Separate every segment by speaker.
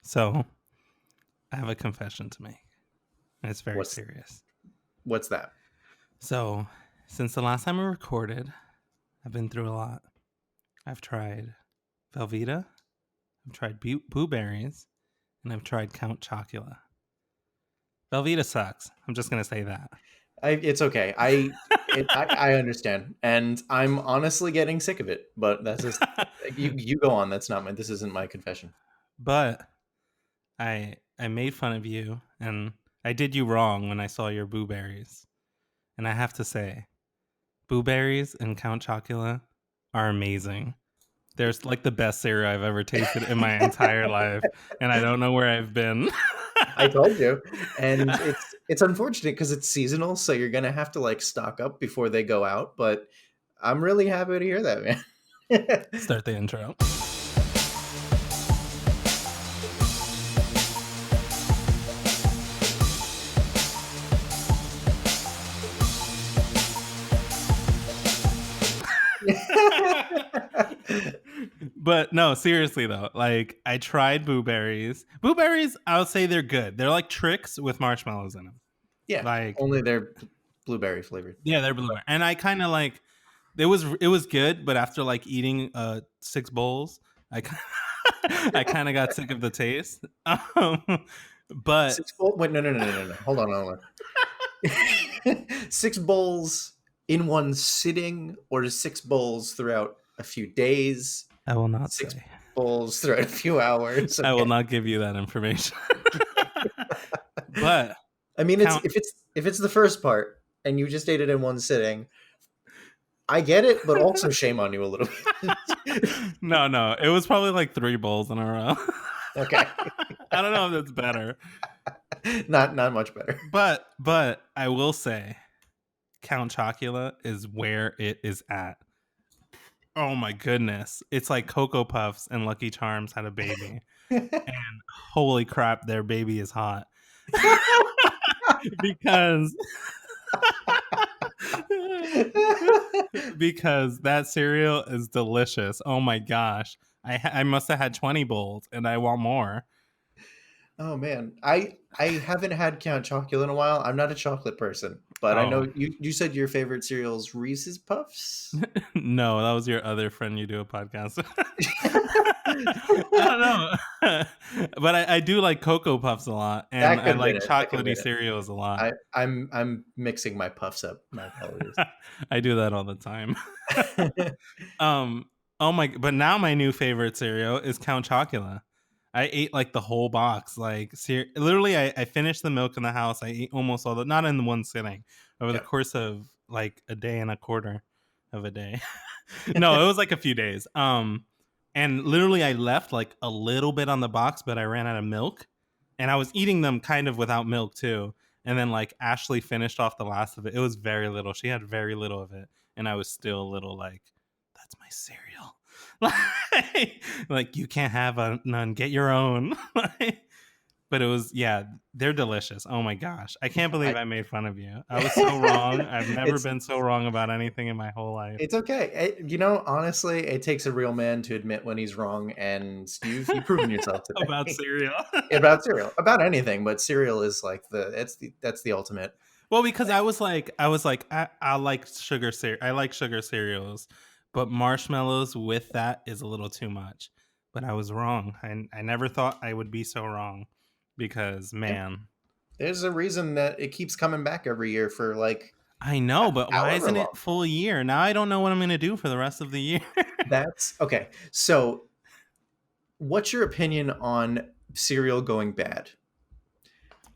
Speaker 1: So I have a confession to make. And it's very
Speaker 2: What's
Speaker 1: serious.
Speaker 2: what's that?
Speaker 1: So since the last time we recorded, I've been through a lot. I've tried Velveeta, I've tried blueberries, and I've tried Count Chocula. Velveeta sucks. I'm just gonna say that.
Speaker 2: It's okay. I understand, and I'm honestly getting sick of it. But that's just you go on. That's not my. This isn't my confession.
Speaker 1: But I made fun of you, and I did you wrong when I saw your blueberries. And I have to say, blueberries and Count Chocula are amazing. There's like the best cereal I've ever tasted in my entire life, and I don't know where I've been.
Speaker 2: I told you, and it's unfortunate because it's seasonal, so you're gonna have to like stock up before they go out. But I'm really happy to hear that, man.
Speaker 1: Start the intro. But no, seriously though, like I tried blueberries. Blueberries, I would say they're good. They're like tricks with marshmallows in them.
Speaker 2: Yeah,
Speaker 1: Like,
Speaker 2: only they're blueberry flavored.
Speaker 1: yeah, they're blueberry, and I kind of like it was good, but after like eating 6 bowls, I kind of got sick of the taste. But
Speaker 2: 6 bowl? Wait, no. Hold on. 6 bowls in one sitting, or 6 bowls throughout a few days?
Speaker 1: I will not
Speaker 2: Six
Speaker 1: say.
Speaker 2: bowls throughout a few hours.
Speaker 1: I will
Speaker 2: Okay.
Speaker 1: not give you that information. But
Speaker 2: I mean, it's
Speaker 1: count.
Speaker 2: if it's the first part and you just ate it in one sitting, I get it, but also shame on you a little bit.
Speaker 1: No, it was probably like 3 bowls in a row.
Speaker 2: Okay.
Speaker 1: I don't know if that's better,
Speaker 2: Not much better.
Speaker 1: but I will say, Count Chocula is where it is at. Oh my goodness, it's like Cocoa Puffs and Lucky Charms had a baby, and holy crap, their baby is hot. because because that cereal is delicious. Oh my gosh. I must have had 20 bowls and I want more.
Speaker 2: Oh man, I haven't had Count Chocula in a while. I'm not a chocolate person, but I
Speaker 1: Oh,
Speaker 2: know you said your favorite cereal's Reese's Puffs.
Speaker 1: no, that was your other friend you do a podcast with. I don't know. But I do like Cocoa Puffs a lot and
Speaker 2: That
Speaker 1: I
Speaker 2: could have been
Speaker 1: like
Speaker 2: it. That could have
Speaker 1: chocolatey
Speaker 2: been it.
Speaker 1: cereals a lot.
Speaker 2: I'm mixing my puffs up. My apologies.
Speaker 1: I do that all the time. um oh my, but now my new favorite cereal is Count Chocula. I ate like the whole box. Like literally I finished the milk in the house. I ate almost all the, not in one sitting, over the
Speaker 2: Yeah.
Speaker 1: course of like a day and a quarter of a day. No, it was like a few days. And literally I left like a little bit on the box, but I ran out of milk. And I was eating them kind of without milk too. And then like Ashley finished off the last of it. It was very little. She had very little of it. And I was still a little like, that's my cereal. Like you can't have none. Get your own. But it was, yeah, they're delicious. Oh my gosh. I can't believe
Speaker 2: I,
Speaker 1: I made fun of you. I was so wrong. I've never
Speaker 2: it's
Speaker 1: been so wrong about anything in my whole life.
Speaker 2: it's okay. Honestly, it takes a real man to admit when he's wrong, and you've proven yourself
Speaker 1: About
Speaker 2: today.
Speaker 1: cereal.
Speaker 2: About cereal, about anything, but cereal is like that's the ultimate.
Speaker 1: Well, because I like sugar cereal. I like sugar cereals, but marshmallows with that is a little too much. But I was wrong. I never thought I would be so wrong because
Speaker 2: Yeah,
Speaker 1: man,
Speaker 2: there's a reason that it keeps coming back every year for like
Speaker 1: I know, but why
Speaker 2: however
Speaker 1: isn't
Speaker 2: long.
Speaker 1: it full year? Now I don't know what I'm going to do for the rest of the year.
Speaker 2: That's okay. So, what's your opinion on cereal going bad?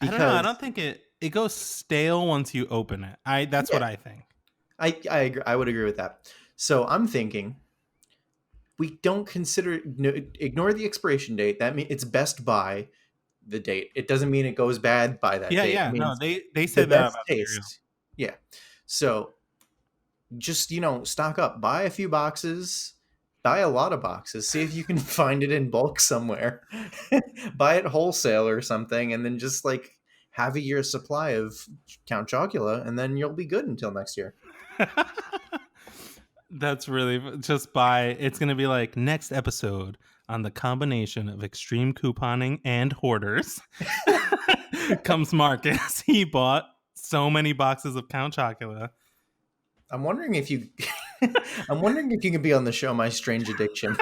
Speaker 1: I don't know. I don't
Speaker 2: Because
Speaker 1: think it goes stale once you open it. That's
Speaker 2: yeah,
Speaker 1: what I think.
Speaker 2: I agree, I would agree with that. So I'm thinking we don't consider no, ignore the expiration date. That means it's best by the date. It doesn't mean it goes bad by that
Speaker 1: Yeah,
Speaker 2: date. It
Speaker 1: yeah. No,
Speaker 2: means
Speaker 1: they
Speaker 2: the
Speaker 1: said that
Speaker 2: best
Speaker 1: about cereal.
Speaker 2: taste. Yeah. So just stock up, buy a few boxes, buy a lot of boxes, see if you can find it in bulk somewhere, buy it wholesale or something, and then just like have a year's supply of Count Chocula, and then you'll be good until next year.
Speaker 1: That's really just by it's gonna be like next episode. on the combination of extreme couponing and hoarders comes Marcus. He bought so many boxes of Count Chocula.
Speaker 2: I'm wondering if you I'm wondering if you can be on the show My Strange Addiction.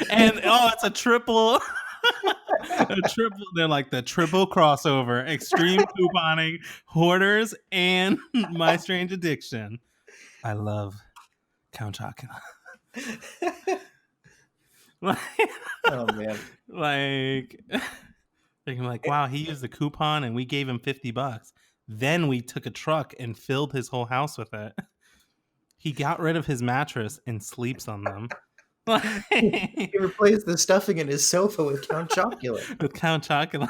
Speaker 1: And it's a triple. They're like the triple crossover: extreme couponing, hoarders, and My Strange Addiction. I love Count Chocula.
Speaker 2: Oh man.
Speaker 1: Like they're like, wow, he used a coupon and we gave him $50. Then we took a truck and filled his whole house with it. He got rid of his mattress and sleeps on them.
Speaker 2: He replaced the stuffing in his sofa with Count Chocula.
Speaker 1: With Count Chocula.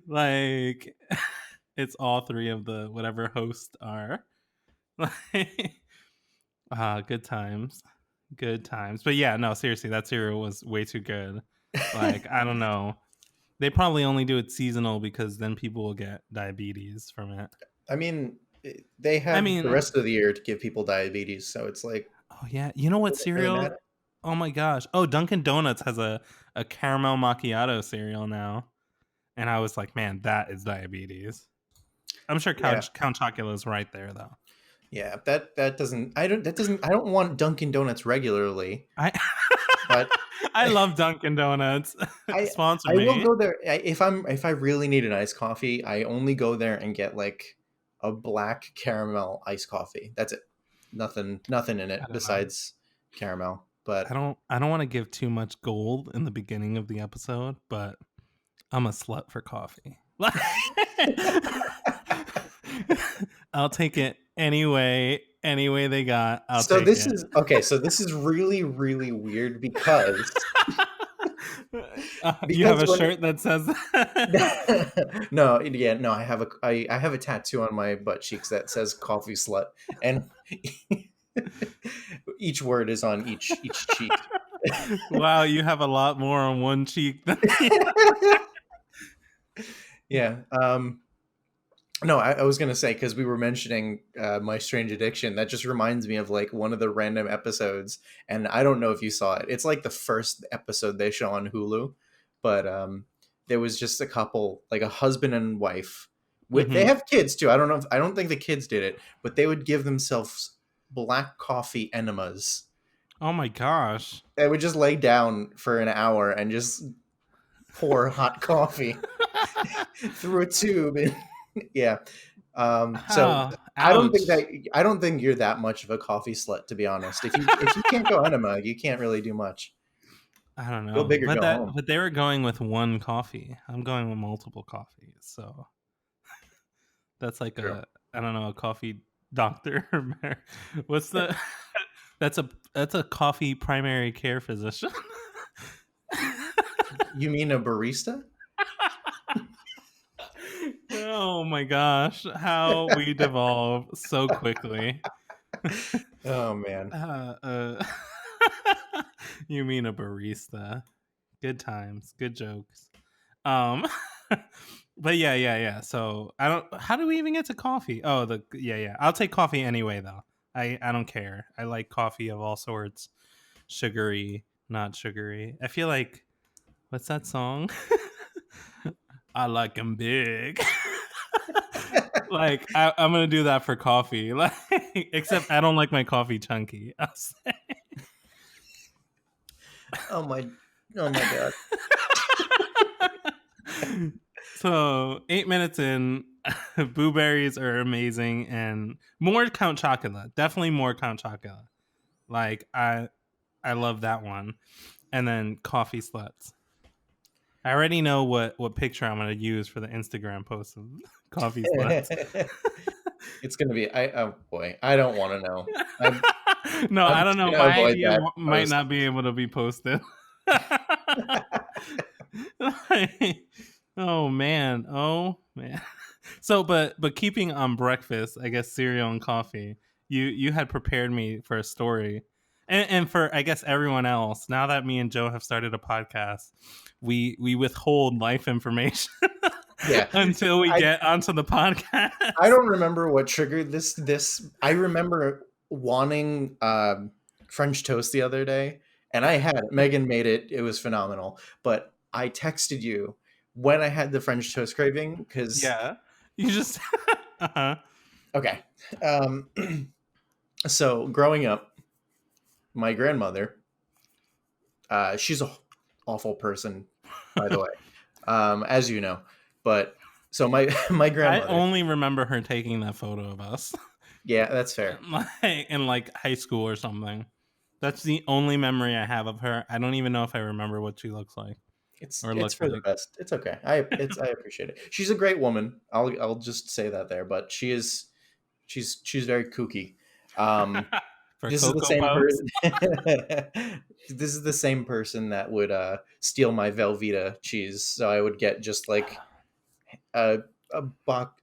Speaker 1: Like, it's all three of the whatever hosts are. Good times. Good times. But yeah, no, seriously, that cereal was way too good. Like, I don't know. They probably only do it seasonal because then people will get diabetes from it.
Speaker 2: I mean, they have the rest of the year to give people diabetes, so it's like,
Speaker 1: oh yeah, you know what cereal? Really, oh my gosh! Oh, Dunkin' Donuts has a caramel macchiato cereal now, and I was like, man, that is diabetes. I'm sure Count Chocula is right there though.
Speaker 2: Yeah, that doesn't. I don't want Dunkin' Donuts regularly. But
Speaker 1: I love Dunkin' Donuts. Sponsor me.
Speaker 2: I will go there if I really need an iced coffee. I only go there and get like a black caramel iced coffee. That's it. Nothing in it besides caramel. But
Speaker 1: I don't want to give too much gold in the beginning of the episode, but I'm a slut for coffee. I'll take it anyway they got.
Speaker 2: So this is really, really weird because
Speaker 1: you have a shirt that says that?
Speaker 2: No, I have a tattoo on my butt cheeks that says coffee slut, and each word is on each cheek.
Speaker 1: Wow, you have a lot more on one cheek than
Speaker 2: yeah. No, I was gonna say, because we were mentioning My Strange Addiction, that just reminds me of like one of the random episodes, and I don't know if you saw it. It's like the first episode they show on Hulu, but there was just a couple, like a husband and wife. They have kids too. I don't think the kids did it, but they would give themselves black coffee enemas.
Speaker 1: Oh my gosh!
Speaker 2: They would just lay down for an hour and just pour hot coffee through a tube. And yeah. So I don't think you're that much of a coffee slut, to be honest. If you can't go enema, you can't really do much.
Speaker 1: I don't know.
Speaker 2: Go big or go home.
Speaker 1: But they were going with one coffee. I'm going with multiple coffees. So that's like a coffee doctor. What's the that's a coffee primary care physician.
Speaker 2: You mean a barista?
Speaker 1: Oh my gosh, how we devolve so quickly.
Speaker 2: Oh man.
Speaker 1: You mean a barista. Good times, good jokes. But yeah. So how do we even get to coffee? Oh, I'll take coffee anyway though. I don't care. I like coffee of all sorts. Sugary, not sugary. I feel like, what's that song? I like 'em big. Like I'm gonna do that for coffee. Like, except I don't like my coffee chunky. I'll say.
Speaker 2: Oh my god.
Speaker 1: So 8 minutes in, blueberries are amazing, and more Count Chocula. Definitely more Count Chocula. Like I love that one. And then coffee sluts. I already know what picture I'm going to use for the Instagram post of coffee sluts.
Speaker 2: It's going to be, oh boy, I don't want to know.
Speaker 1: I don't know. My idea might not be able to be posted. Oh man. So, but keeping on breakfast, I guess cereal and coffee, you had prepared me for a story. And for, I guess, everyone else, now that me and Joe have started a podcast, we withhold life information until we get onto the podcast.
Speaker 2: I don't remember what triggered this. I remember wanting French toast the other day, and I had it. Megan made it. It was phenomenal. But I texted you when I had the French toast craving because
Speaker 1: Yeah. You just uh-huh.
Speaker 2: okay. Um, so growing up, my grandmother, she's a awful person, by the way, as you know. But so my my
Speaker 1: I
Speaker 2: grandmother,
Speaker 1: only remember her taking that photo of us
Speaker 2: yeah, that's fair.
Speaker 1: in like high school or something. That's the only memory I have of her. I don't even know if I remember what she looks like or
Speaker 2: It's
Speaker 1: looked
Speaker 2: for the
Speaker 1: like.
Speaker 2: best. It's okay. I appreciate it. She's a great woman. I'll just say that there. But she's very kooky. Um,
Speaker 1: For
Speaker 2: this is the
Speaker 1: Cocoa
Speaker 2: same
Speaker 1: Puffs.
Speaker 2: person. This is the same person that would steal my Velveeta cheese. So I would get just like a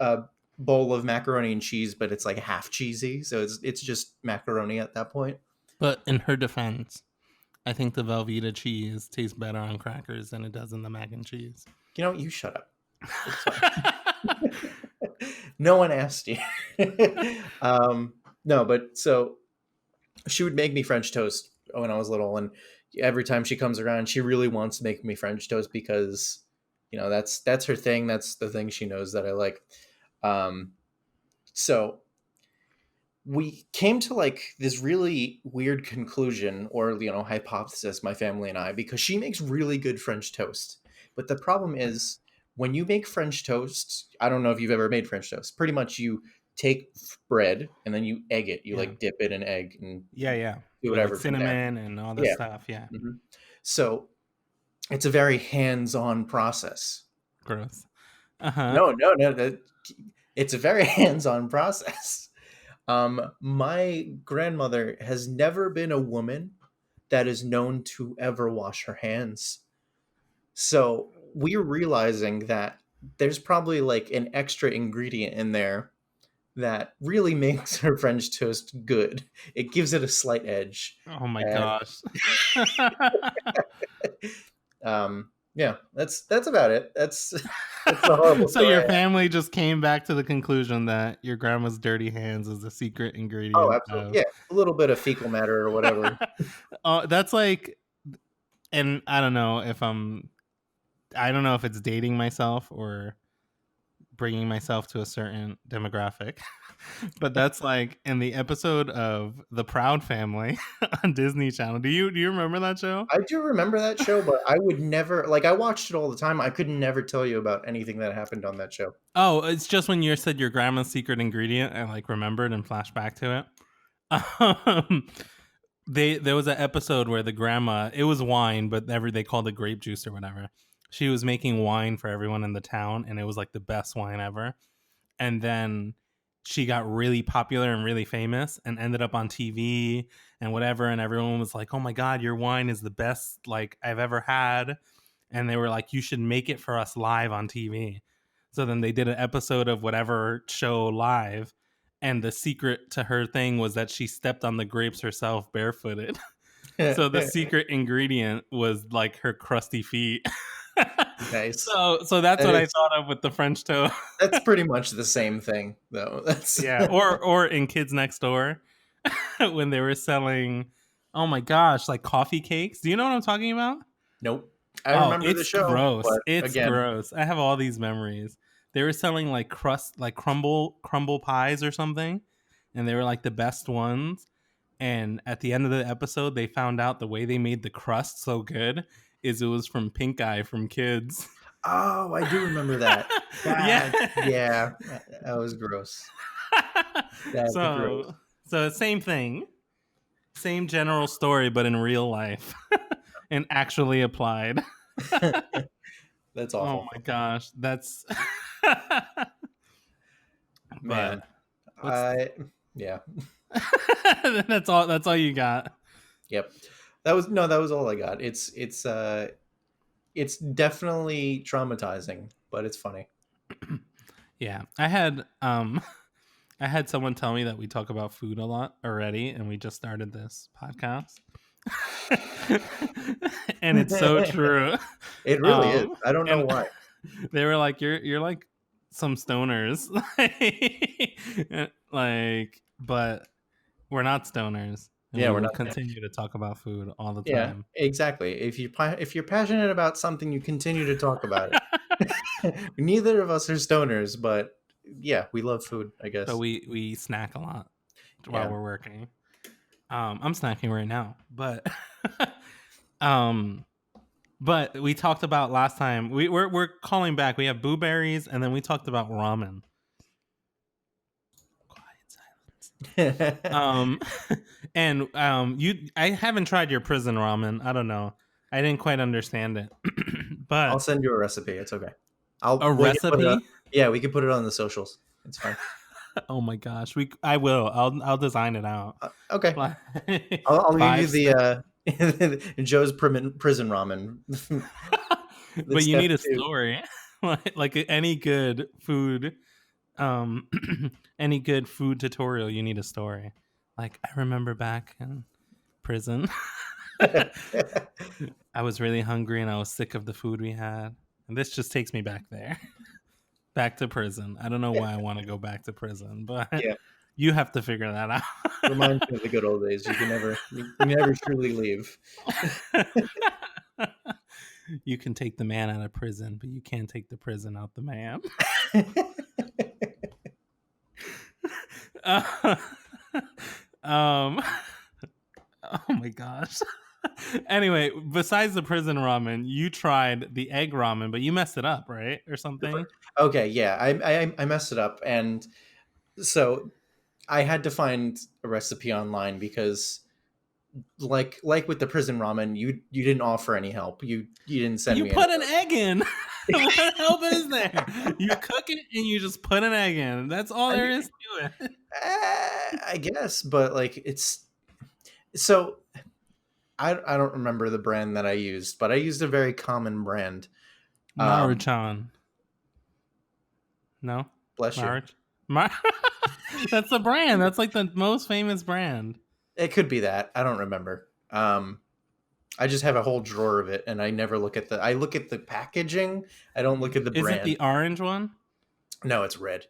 Speaker 2: a bowl of macaroni and cheese, but it's like half cheesy. So it's just macaroni at that point.
Speaker 1: But in her defense, I think the Velveeta cheese tastes better on crackers than it does in the mac and cheese.
Speaker 2: You know, you shut up. It's fine. No one asked you. No, but so she would make me French toast when I was little, and every time she comes around, she really wants to make me French toast because that's her thing. That's the thing she knows that I like. Um, so we came to like this really weird conclusion or hypothesis, my family and I, because she makes really good French toast. But the problem is when you make French toast, I don't know if you've ever made French toast. Pretty much you take bread and then you egg it. You
Speaker 1: Yeah.
Speaker 2: like dip it in egg and
Speaker 1: Yeah, yeah.
Speaker 2: do
Speaker 1: With like
Speaker 2: whatever from there.
Speaker 1: cinnamon and all this
Speaker 2: Yeah.
Speaker 1: stuff. Yeah.
Speaker 2: hmm So it's a very hands-on process.
Speaker 1: Gross. Uh-huh.
Speaker 2: No. It's a very hands-on process. My grandmother has never been a woman that is known to ever wash her hands. So we're realizing that there's probably like an extra ingredient in there that really makes her French toast good. It gives it a slight edge.
Speaker 1: Oh my
Speaker 2: And
Speaker 1: gosh.
Speaker 2: yeah, that's about it. That's the horrible
Speaker 1: So
Speaker 2: story I
Speaker 1: your
Speaker 2: have.
Speaker 1: family just came back to the conclusion that your grandma's dirty hands is the secret
Speaker 2: Oh,
Speaker 1: ingredient
Speaker 2: absolutely.
Speaker 1: of
Speaker 2: Yeah, a little bit of fecal matter or whatever.
Speaker 1: that's like, and I don't know if it's dating myself or bringing myself to a certain demographic, but that's like in the episode of The Proud Family on Disney Channel. Do you remember that show?
Speaker 2: I do remember that show, but I would never like I watched it all the time. I could never tell you about anything that happened on that show.
Speaker 1: Oh, it's just when you said your grandma's secret ingredient, I like remembered and flashed back to it. There was an episode where the grandma, it was wine, but they called it grape juice or whatever. She was making wine for everyone in the town, and it was like the best wine ever. And then she got really popular and really famous and ended up on TV and whatever, and everyone was like, "Oh my god, your wine is the best like I've ever had." And they were like, "You should make it for us live on TV." So then they did an episode of whatever show live, and the secret to her thing was that she stepped on the grapes herself barefooted. So the secret ingredient was like her crusty feet.
Speaker 2: Nice.
Speaker 1: So that's
Speaker 2: That
Speaker 1: what I
Speaker 2: is
Speaker 1: thought of with the French toast.
Speaker 2: that's pretty much the same thing, though. That's
Speaker 1: Yeah, or in Kids Next Door when they were selling, oh my gosh, like coffee cakes. Do you know what I'm talking about?
Speaker 2: nope. I
Speaker 1: Oh,
Speaker 2: remember the
Speaker 1: it's
Speaker 2: show,
Speaker 1: gross.
Speaker 2: but
Speaker 1: It's
Speaker 2: again,
Speaker 1: gross. I have all these memories. They were selling like crust, like crumble pies or something, and they were like the best ones. And at the end of the episode, they found out the way they made the crust so good is it was from Pink Eye from Kids.
Speaker 2: oh, I do remember that.
Speaker 1: Yeah.
Speaker 2: That was gross. That's gross.
Speaker 1: so so same thing, same general story, but in real life and actually applied.
Speaker 2: That's
Speaker 1: Oh
Speaker 2: awful.
Speaker 1: my gosh, that's.
Speaker 2: Man.
Speaker 1: But what's
Speaker 2: I yeah.
Speaker 1: that's all. That's all you got.
Speaker 2: Yep. That was all I got. It's definitely traumatizing, but it's funny.
Speaker 1: Yeah, I had someone tell me that we talk about food a lot already, and we just started this podcast. And it's so true.
Speaker 2: It really is.
Speaker 1: Um,
Speaker 2: I don't know
Speaker 1: and
Speaker 2: why.
Speaker 1: they were like, "You're like some stoners," like, but we're not stoners. and
Speaker 2: Yeah,
Speaker 1: we
Speaker 2: we're
Speaker 1: will
Speaker 2: not.
Speaker 1: continue to talk about food all the
Speaker 2: Yeah,
Speaker 1: time.
Speaker 2: exactly. If you're passionate about something, you continue to talk about it. Neither of us are stoners, but yeah, we love food, I
Speaker 1: So
Speaker 2: guess.
Speaker 1: we snack a lot while
Speaker 2: Yeah.
Speaker 1: we're working. I'm snacking right now, but um, but we talked about last time. We're calling back. We have blueberries, and then we talked about ramen. Quiet silence. And I haven't tried your prison ramen. I don't know. I didn't quite understand it,
Speaker 2: I'll
Speaker 1: but
Speaker 2: send you a recipe. It's okay.
Speaker 1: a
Speaker 2: We can put it on.
Speaker 1: recipe.
Speaker 2: Yeah, we can put it on the socials. It's fine.
Speaker 1: Oh my gosh, I will. I'll design it out.
Speaker 2: Okay.
Speaker 1: Like
Speaker 2: I'll give you
Speaker 1: 5 steps.
Speaker 2: Joe's prison ramen. The
Speaker 1: But you
Speaker 2: step
Speaker 1: need a
Speaker 2: two.
Speaker 1: story. Like any good food, um any good food tutorial, you need a story. Like, I remember back in prison, I was really hungry and I was sick of the food we had. And this just takes me back there. Back to prison. I don't know why I want to go back to prison, but
Speaker 2: Yeah,
Speaker 1: you have to figure that
Speaker 2: reminds me of the good old days. You never truly leave.
Speaker 1: out. You can take the man out of prison, but you can't take the prison out the man. Uh, um oh my gosh. Anyway, besides the prison ramen, you tried the egg ramen, but you messed it up, right? Or something?
Speaker 2: Okay, yeah, I messed it up, and so I had to find a recipe online because, like with the prison ramen, you didn't offer any help. You didn't send
Speaker 1: You
Speaker 2: me any
Speaker 1: put an egg in. What help is there? You cook it and you just put an egg in. That's all
Speaker 2: I
Speaker 1: there
Speaker 2: mean,
Speaker 1: is to it.
Speaker 2: I guess, but like it's so I don't remember the brand that I used, but I used a very common brand. Um,
Speaker 1: Maruchan. No?
Speaker 2: Bless you.
Speaker 1: Maruch? Mar- That's the brand. That's like the most famous brand.
Speaker 2: It could be that. I don't remember. I just have a whole drawer of it, and I never look at the. I look at the packaging. I don't look at the
Speaker 1: Is it
Speaker 2: brand.
Speaker 1: the orange one?
Speaker 2: No, it's red.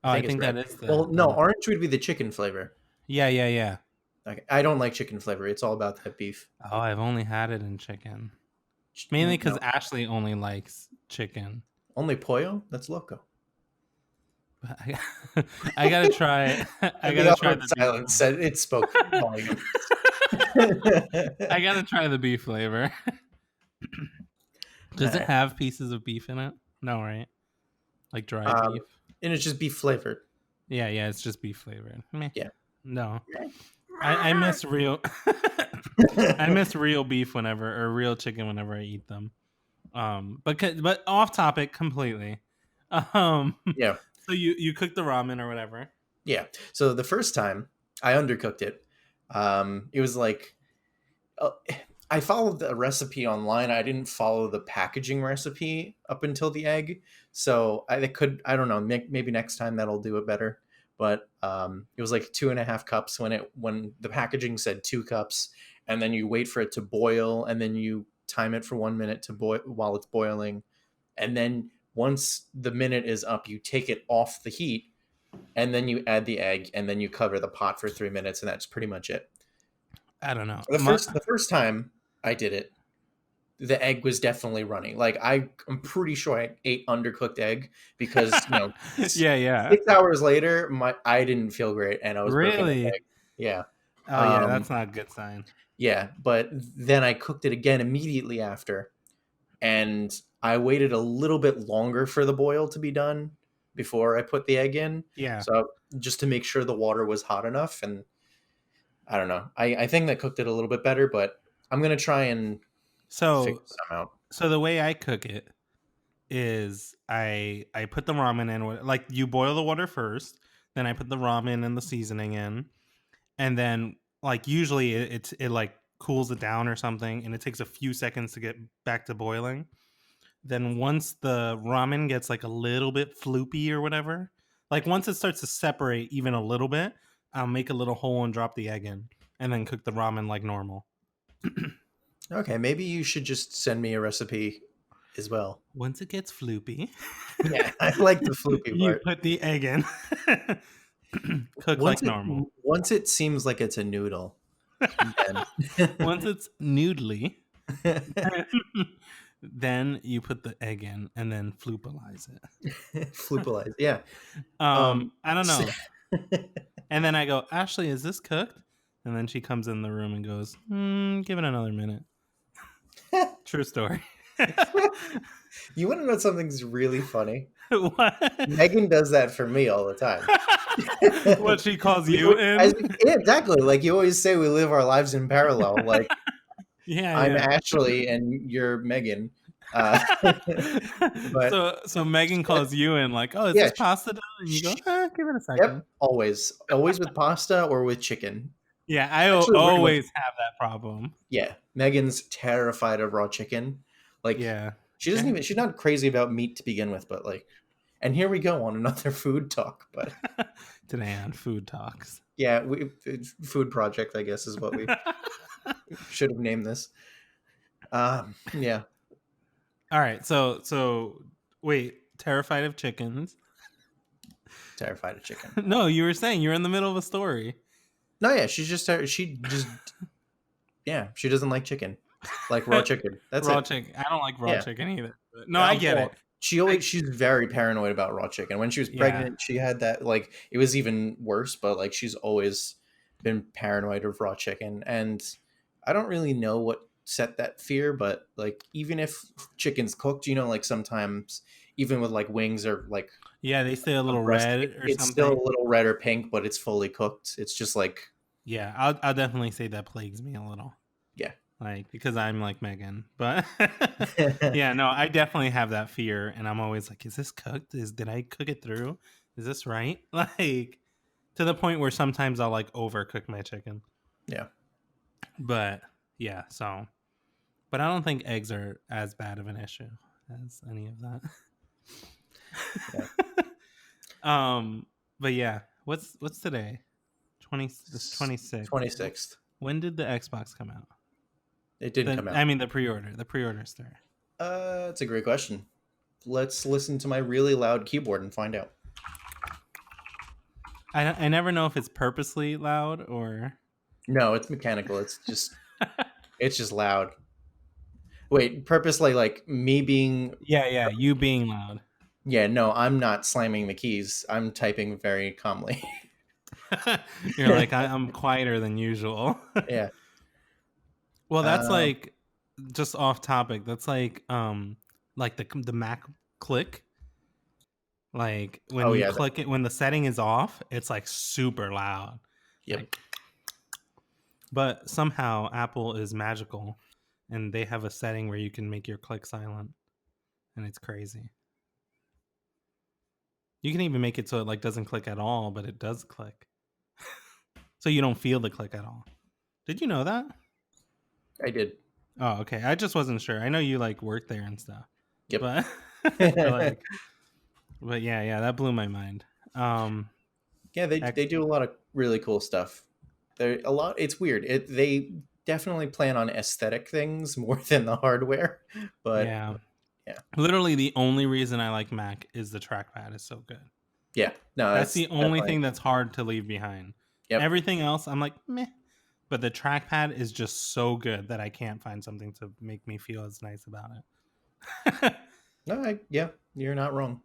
Speaker 2: I
Speaker 1: Oh, I
Speaker 2: think it's
Speaker 1: think
Speaker 2: red.
Speaker 1: that is
Speaker 2: Well, no,
Speaker 1: the
Speaker 2: orange would be the chicken flavor.
Speaker 1: yeah.
Speaker 2: Like, I don't like chicken flavor. It's all about that beef.
Speaker 1: Oh, I've only had it in chicken. Mainly because
Speaker 2: No,
Speaker 1: Ashley only likes chicken.
Speaker 2: only pollo. That's loco.
Speaker 1: But I gotta try. I
Speaker 2: And the
Speaker 1: gotta try
Speaker 2: awkward
Speaker 1: the beef.
Speaker 2: silence said it spoke volumes.
Speaker 1: I gotta try the beef flavor. Does it
Speaker 2: Alright.
Speaker 1: have pieces of beef in it? No, right? Like dry beef?
Speaker 2: And it's just beef flavored.
Speaker 1: Yeah. It's just beef flavored. Meh.
Speaker 2: Yeah.
Speaker 1: No, I miss real. I miss real beef whenever, or real chicken whenever I eat them. But off topic completely. Um,
Speaker 2: Yeah.
Speaker 1: so you cook the ramen or whatever.
Speaker 2: Yeah. So the first time I undercooked it, it was like uh, I followed the recipe online. I didn't follow the packaging recipe up until the egg. So I don't know, maybe next time that'll do it better. But it was like 2.5 cups when the packaging said 2 cups, and then you wait for it to boil, and then you time it for 1 minute to boil while it's boiling, and then once the minute is up, you take it off the heat, and then you add the egg, and then you cover the pot for 3 minutes, and that's pretty much it.
Speaker 1: I don't know.
Speaker 2: The first time I did it, the egg was definitely running. Like I'm pretty sure I ate undercooked egg because
Speaker 1: Yeah.
Speaker 2: 6 hours later, I didn't feel great and I was burping the
Speaker 1: Really?
Speaker 2: egg. Yeah,
Speaker 1: Oh yeah,
Speaker 2: um,
Speaker 1: that's not a good sign.
Speaker 2: yeah. But then I cooked it again immediately after, and I waited a little bit longer for the boil to be done before I put the egg in.
Speaker 1: Yeah.
Speaker 2: So just to make sure the water was hot enough, and I don't know. I think that cooked it a little bit better, but I'm gonna try and figure
Speaker 1: So
Speaker 2: some out.
Speaker 1: so the way I cook it is I put the ramen in, like, you boil the water first, then I put the ramen and the seasoning in, and then, like, usually it like cools it down or something, and it takes a few seconds to get back to boiling. Then once the ramen gets like a little bit floopy or whatever, like once it starts to separate even a little bit, I'll make a little hole and drop the egg in, and then cook the ramen like normal.
Speaker 2: Okay, maybe you should just send me a recipe as well.
Speaker 1: Once it gets floopy,
Speaker 2: Yeah, I like the floopy
Speaker 1: you
Speaker 2: part.
Speaker 1: put the egg in. Cook
Speaker 2: Once
Speaker 1: like
Speaker 2: it
Speaker 1: normal.
Speaker 2: once it seems like it's a noodle,
Speaker 1: Once it's noodly, then you put the egg in and then floopalize it.
Speaker 2: Floopalize. Yeah.
Speaker 1: I don't
Speaker 2: So-
Speaker 1: know. And then I go, Ashley, is this cooked? And then she comes in the room and goes, give it another minute. True story.
Speaker 2: you want to know something's really funny?
Speaker 1: What?
Speaker 2: Megan does that for me all the time.
Speaker 1: What, she calls you in?
Speaker 2: Yeah, exactly. Like you always say, we live our lives in parallel. Like
Speaker 1: Yeah,
Speaker 2: I'm
Speaker 1: yeah.
Speaker 2: Ashley and you're Megan. Uh, but
Speaker 1: so Megan calls you in like, oh, is
Speaker 2: yeah,
Speaker 1: this pasta done? And you go, give it a second.
Speaker 2: yep, always with pasta or with chicken.
Speaker 1: Yeah, I
Speaker 2: Actually, pretty much.
Speaker 1: always have that problem.
Speaker 2: Yeah, Megan's terrified of raw chicken. Like
Speaker 1: Yeah.
Speaker 2: she doesn't even. She's not crazy about meat to begin with, but like, and here we go on another food talk. But
Speaker 1: Today on Food Talks.
Speaker 2: yeah, food project, I guess, is what we should have named this. Yeah.
Speaker 1: All right, so wait, terrified of chickens?
Speaker 2: Terrified of chicken.
Speaker 1: No, you were saying you're in the middle of a story.
Speaker 2: No, yeah, she just yeah, she doesn't like chicken, like raw chicken. That's
Speaker 1: raw
Speaker 2: it.
Speaker 1: chicken. I don't like raw
Speaker 2: Yeah.
Speaker 1: chicken either. But no, I get
Speaker 2: Well,
Speaker 1: it.
Speaker 2: she's very paranoid about raw chicken. When she was pregnant, she had that, like, it was even worse, but like she's always been paranoid of raw chicken. And I don't really know what set that fear, but like even if chicken's cooked, like sometimes even with like wings or like
Speaker 1: Yeah, they stay a little
Speaker 2: breast,
Speaker 1: red or
Speaker 2: it's
Speaker 1: something.
Speaker 2: still a little red or pink, but it's fully cooked. It's just like,
Speaker 1: yeah, I'll definitely say that plagues me a little.
Speaker 2: yeah.
Speaker 1: Like, because I'm like Megan. But yeah, no, I definitely have that fear. And I'm always like, is this cooked? Did I cook it through? Is this right? Like, to the point where sometimes I'll like overcook my chicken.
Speaker 2: Yeah.
Speaker 1: But yeah, so. But I don't think eggs are as bad of an issue as any of that.
Speaker 2: Yeah.
Speaker 1: But yeah, what's today? 26th.
Speaker 2: 26th.
Speaker 1: When did the Xbox come out?
Speaker 2: It didn't come out.
Speaker 1: I mean, the pre-order. The pre-order started.
Speaker 2: That's a great question. Let's listen to my really loud keyboard and find out.
Speaker 1: I never know if it's purposely loud or.
Speaker 2: No, it's mechanical. It's just loud. Wait, purposely like me being.
Speaker 1: Yeah, you being loud.
Speaker 2: Yeah, no, I'm not slamming the keys. I'm typing very calmly.
Speaker 1: You're like, I'm quieter than usual.
Speaker 2: Yeah.
Speaker 1: Well, that's like just off topic. That's like the Mac click. Like when you click it, when the setting is off, it's like super loud.
Speaker 2: Yep.
Speaker 1: Like, but somehow Apple is magical, and they have a setting where you can make your click silent, and it's crazy. You can even make it so it like doesn't click at all, but it does click. So you don't feel the click at all. Did you know that?
Speaker 2: I did.
Speaker 1: Oh, okay. I just wasn't sure. I know you like work there and stuff.
Speaker 2: Yep.
Speaker 1: But but yeah, that blew my mind.
Speaker 2: Yeah, they do a lot of really cool stuff. It's weird. They definitely plan on aesthetic things more than the hardware. But
Speaker 1: yeah.
Speaker 2: Yeah.
Speaker 1: Literally the only reason I like Mac is the trackpad is so good.
Speaker 2: Yeah. No,
Speaker 1: that's the only thing that's hard to leave behind. Yep. Everything else I'm like, meh. But the trackpad is just so good that I can't find something to make me feel as nice about it.
Speaker 2: No, yeah, you're not wrong.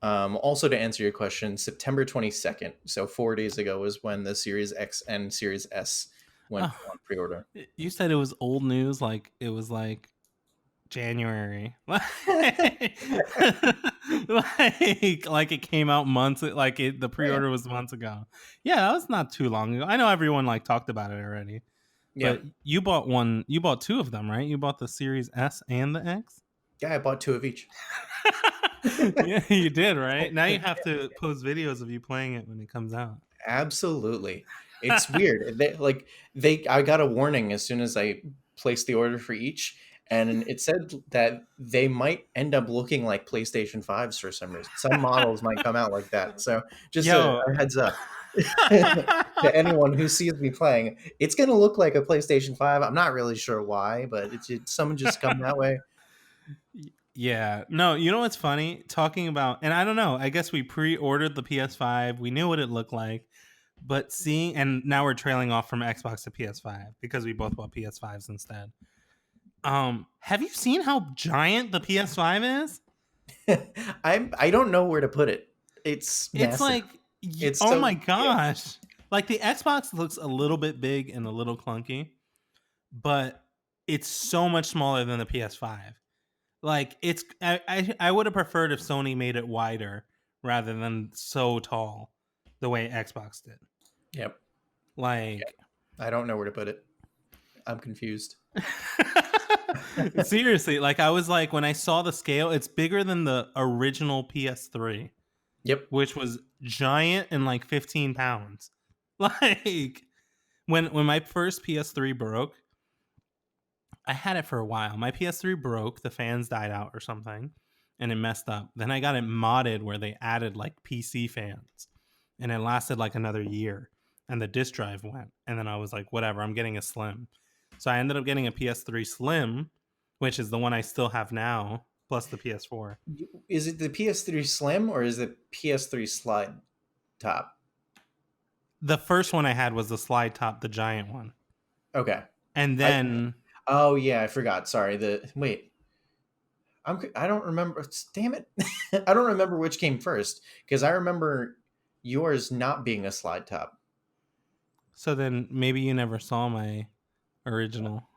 Speaker 2: Also, to answer your question, September 22nd, so 4 days ago, was when the Series X and Series S went on pre-order.
Speaker 1: You said it was old news, like it was like January. like it came out months, the pre-order was months ago. Yeah, that was not too long ago. I know everyone like talked about it already. Yeah. But you bought two of them, right? You bought the Series S and the X?
Speaker 2: Yeah, I bought two of each.
Speaker 1: Yeah, you did, right? Now you have to post videos of you playing it when it comes out.
Speaker 2: Absolutely. It's weird. I got a warning as soon as I placed the order for each, and it said that they might end up looking like PlayStation 5s for some reason. Some models might come out like that. So just a heads up to anyone who sees me playing. It's going to look like a PlayStation 5. I'm not really sure why, but someone just come that way.
Speaker 1: Yeah. No, you know what's funny? Talking about, and I don't know, I guess we pre-ordered the PS5. We knew what it looked like. But seeing, and now we're trailing off from Xbox to PS5 because we both bought PS5s instead. Have you seen how giant the PS5 is?
Speaker 2: I don't know where to put it. It's
Speaker 1: It's
Speaker 2: massive.
Speaker 1: like,
Speaker 2: It's
Speaker 1: oh my
Speaker 2: so yeah.
Speaker 1: gosh. Like the Xbox looks a little bit big and a little clunky, but it's so much smaller than the PS5. Like it's, I would have preferred if Sony made it wider rather than so tall the way Xbox did.
Speaker 2: Yep.
Speaker 1: Like,
Speaker 2: I don't know where to put it. I'm confused.
Speaker 1: seriously, like I was like, when I saw the scale, it's bigger than the original PS3,
Speaker 2: Yep.
Speaker 1: which was giant and like 15 pounds. Like when my first PS3 broke, I had it for a while. My PS3 broke, the fans died out or something, and it messed up. Then I got it modded where they added like PC fans, and it lasted like another year. And the disk drive went, and then I was like, whatever, I'm getting a Slim. So I ended up getting a PS3 Slim, which is the one I still have now, plus the PS4.
Speaker 2: Is it the PS3 Slim or is it PS3 Slide Top?
Speaker 1: The first one I had was the slide top, the giant one,
Speaker 2: Okay.
Speaker 1: and
Speaker 2: I
Speaker 1: then
Speaker 2: Oh yeah, I forgot. Sorry. I don't remember. Damn it. I don't remember which came first because I remember yours not being a slide top.
Speaker 1: so then maybe you never saw my original.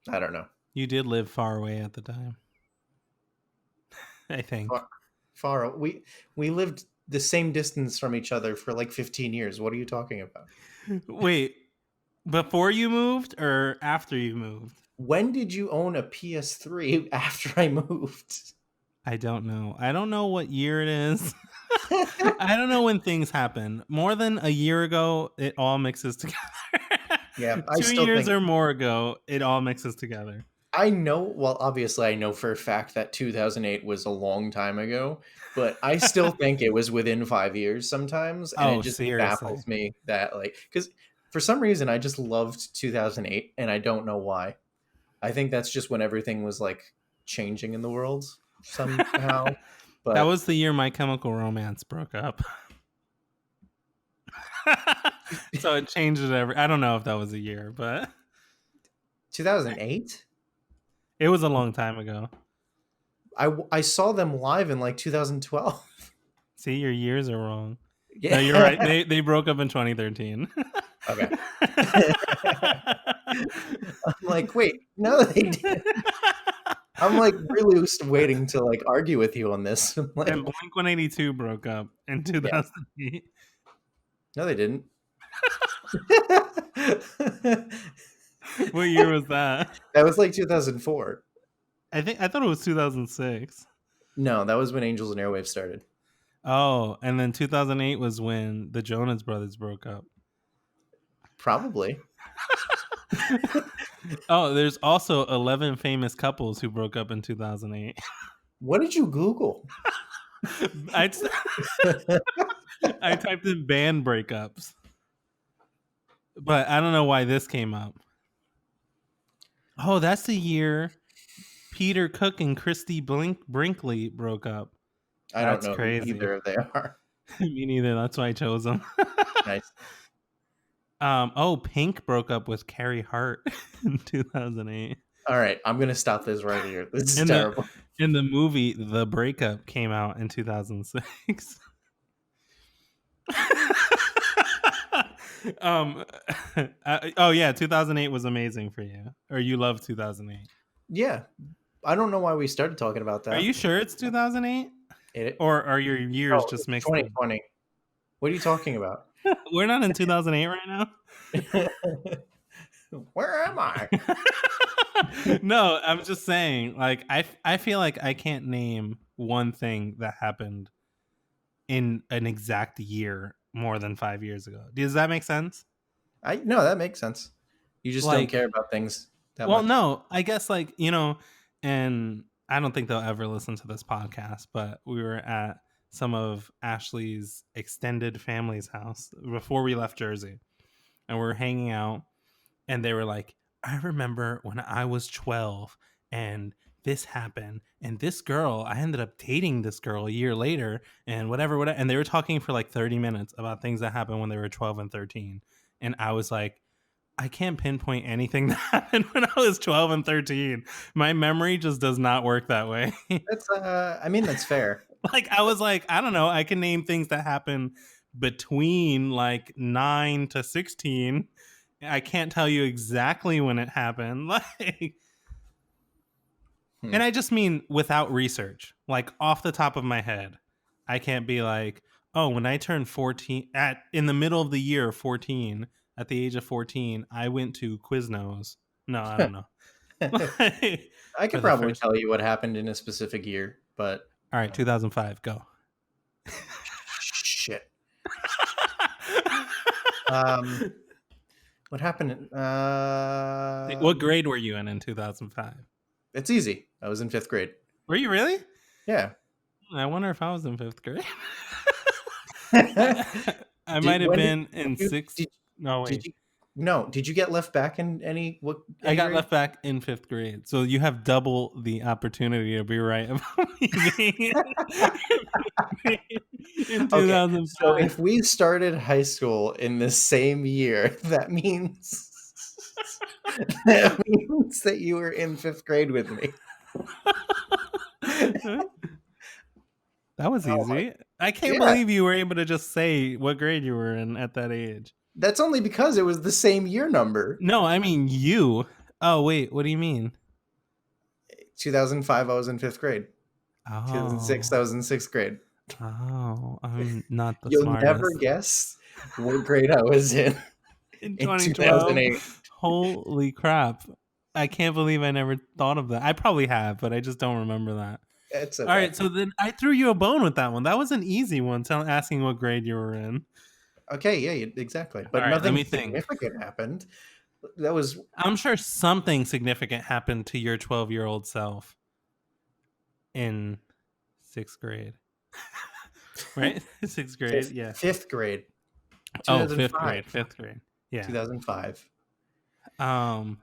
Speaker 2: I don't know.
Speaker 1: You did live far away at the time, I think.
Speaker 2: Far, far we lived the same distance from each other for like 15 years. What are you talking about?
Speaker 1: Wait, before you moved or after you moved?
Speaker 2: When did you own a PS3 after I moved?
Speaker 1: I don't know. I don't know what year it is. I don't know when things happen. More than a year ago, it all mixes together.
Speaker 2: Yeah, I
Speaker 1: 2
Speaker 2: still
Speaker 1: years
Speaker 2: think
Speaker 1: or more ago, it all mixes together.
Speaker 2: I know, well, obviously, I know for a fact that 2008 was a long time ago, but I still think it was within 5 years sometimes. And it
Speaker 1: Oh,
Speaker 2: just
Speaker 1: seriously.
Speaker 2: baffles me that, like, because for some reason, I just loved 2008 and I don't know why. I think that's just when everything was like changing in the world somehow.
Speaker 1: That
Speaker 2: But
Speaker 1: was the year My Chemical Romance broke up. So it changed it every. I don't know if that was a year, but
Speaker 2: 2008,
Speaker 1: it was a long time ago.
Speaker 2: I saw them live in like 2012.
Speaker 1: See, your years are wrong. No, you're right.
Speaker 2: Yeah.
Speaker 1: They broke up in 2013.
Speaker 2: Okay. I'm like, wait, no, they did. I'm like really waiting to like argue with you on this. I'm like,
Speaker 1: And Blink 182 broke up in
Speaker 2: yeah,
Speaker 1: 2008.
Speaker 2: no, they didn't.
Speaker 1: What year was that?
Speaker 2: That was like 2004.
Speaker 1: I thought it was 2006.
Speaker 2: No, that was when Angels and Airwaves started.
Speaker 1: Oh, and then 2008 was when the Jonas Brothers broke up.
Speaker 2: Probably.
Speaker 1: Oh, there's also 11 famous couples who broke up in 2008.
Speaker 2: What did you Google?
Speaker 1: I I typed in band breakups, but I don't know why this came up. Oh, that's the year Peter Cook and Christy Brinkley broke up.
Speaker 2: I don't
Speaker 1: That's
Speaker 2: know who
Speaker 1: crazy.
Speaker 2: either of they are.
Speaker 1: Me neither. That's why I chose them.
Speaker 2: Nice.
Speaker 1: Oh, Pink broke up with Carrie Hart in 2008.
Speaker 2: All right, I'm gonna stop this right here. This is
Speaker 1: In the
Speaker 2: terrible.
Speaker 1: in the movie The Breakup came out in 2006. um oh yeah, 2008 was amazing for you. Or you love 2008.
Speaker 2: Yeah, I don't know why we started talking about
Speaker 1: Are
Speaker 2: that.
Speaker 1: you sure it's 2008?
Speaker 2: It,
Speaker 1: Or are your years
Speaker 2: no,
Speaker 1: just
Speaker 2: it's
Speaker 1: mixed in?
Speaker 2: 2020. What are you talking about?
Speaker 1: We're not in 2008 right now.
Speaker 2: Where am I?
Speaker 1: No, I'm just saying, like, I feel like I can't name one thing that happened in an exact year more than 5 years ago. Does that make sense?
Speaker 2: I no, that makes sense. You just don't
Speaker 1: Like,
Speaker 2: care about things that
Speaker 1: well,
Speaker 2: much.
Speaker 1: no, I guess, like, and I don't think they'll ever listen to this podcast, but we were at some of Ashley's extended family's house before we left Jersey, and we're hanging out, and they were like, I remember when I was 12 and this happened, and this girl, I ended up dating this girl a year later, and whatever. And they were talking for like 30 minutes about things that happened when they were 12 and 13. And I was like, I can't pinpoint anything that happened when I was 12 and 13. My memory just does not work that way.
Speaker 2: That's I mean, that's fair.
Speaker 1: Like, I was like, I don't know, I can name things that happen between like 9 to 16. I can't tell you exactly when it happened. Like, and I just mean without research, like off the top of my head. I can't be like, oh, when I turned 14 at in the middle of the year 14, at the age of 14, I went to Quiznos. No, I don't know.
Speaker 2: I
Speaker 1: For
Speaker 2: could
Speaker 1: the
Speaker 2: probably
Speaker 1: first.
Speaker 2: tell you what happened in a specific year, but
Speaker 1: All right, 2005, go.
Speaker 2: shit. Um, what happened?
Speaker 1: What grade were you in 2005?
Speaker 2: It's easy. I was in 5th grade.
Speaker 1: Were you really?
Speaker 2: Yeah.
Speaker 1: I wonder if I was in 5th grade.
Speaker 2: did
Speaker 1: I might have
Speaker 2: when did
Speaker 1: been in
Speaker 2: you
Speaker 1: 6th.
Speaker 2: did,
Speaker 1: No,
Speaker 2: did
Speaker 1: wait.
Speaker 2: you no? Did you get left back in
Speaker 1: I
Speaker 2: any
Speaker 1: got
Speaker 2: grade?
Speaker 1: left back in 5th grade. So you have double the opportunity to be right about me being in
Speaker 2: Okay, so
Speaker 1: 2005.
Speaker 2: if we started high school in the same year, that means that you were in 5th grade with me.
Speaker 1: That was
Speaker 2: Oh my,
Speaker 1: easy. I can't
Speaker 2: yeah.
Speaker 1: believe you were able to just say what grade you were in at that age.
Speaker 2: That's only because it was the same year number.
Speaker 1: No, I mean you. Oh, wait, what do you mean?
Speaker 2: 2005, I was in 5th grade. 2006, I
Speaker 1: Oh.
Speaker 2: was in 6th grade.
Speaker 1: Oh, I'm not the
Speaker 2: You'll never
Speaker 1: smartest.
Speaker 2: guess what grade I was in
Speaker 1: In
Speaker 2: in
Speaker 1: 2012.
Speaker 2: 2008.
Speaker 1: Holy crap. I can't believe I never thought of that. I probably have, but I just don't remember that.
Speaker 2: It's
Speaker 1: All
Speaker 2: okay.
Speaker 1: right, so then I threw you a bone with that one. That was an easy one, asking what grade you were in.
Speaker 2: Okay, yeah, exactly.
Speaker 1: All
Speaker 2: But
Speaker 1: right, let
Speaker 2: nothing
Speaker 1: me think.
Speaker 2: significant happened. That was
Speaker 1: I'm sure something significant happened to your 12-year-old self in 6th grade. Right? 6th grade, yeah.
Speaker 2: 5th grade.
Speaker 1: Oh, 5th
Speaker 2: 2005.
Speaker 1: grade, 5th grade. Yeah.
Speaker 2: 2005.
Speaker 1: Um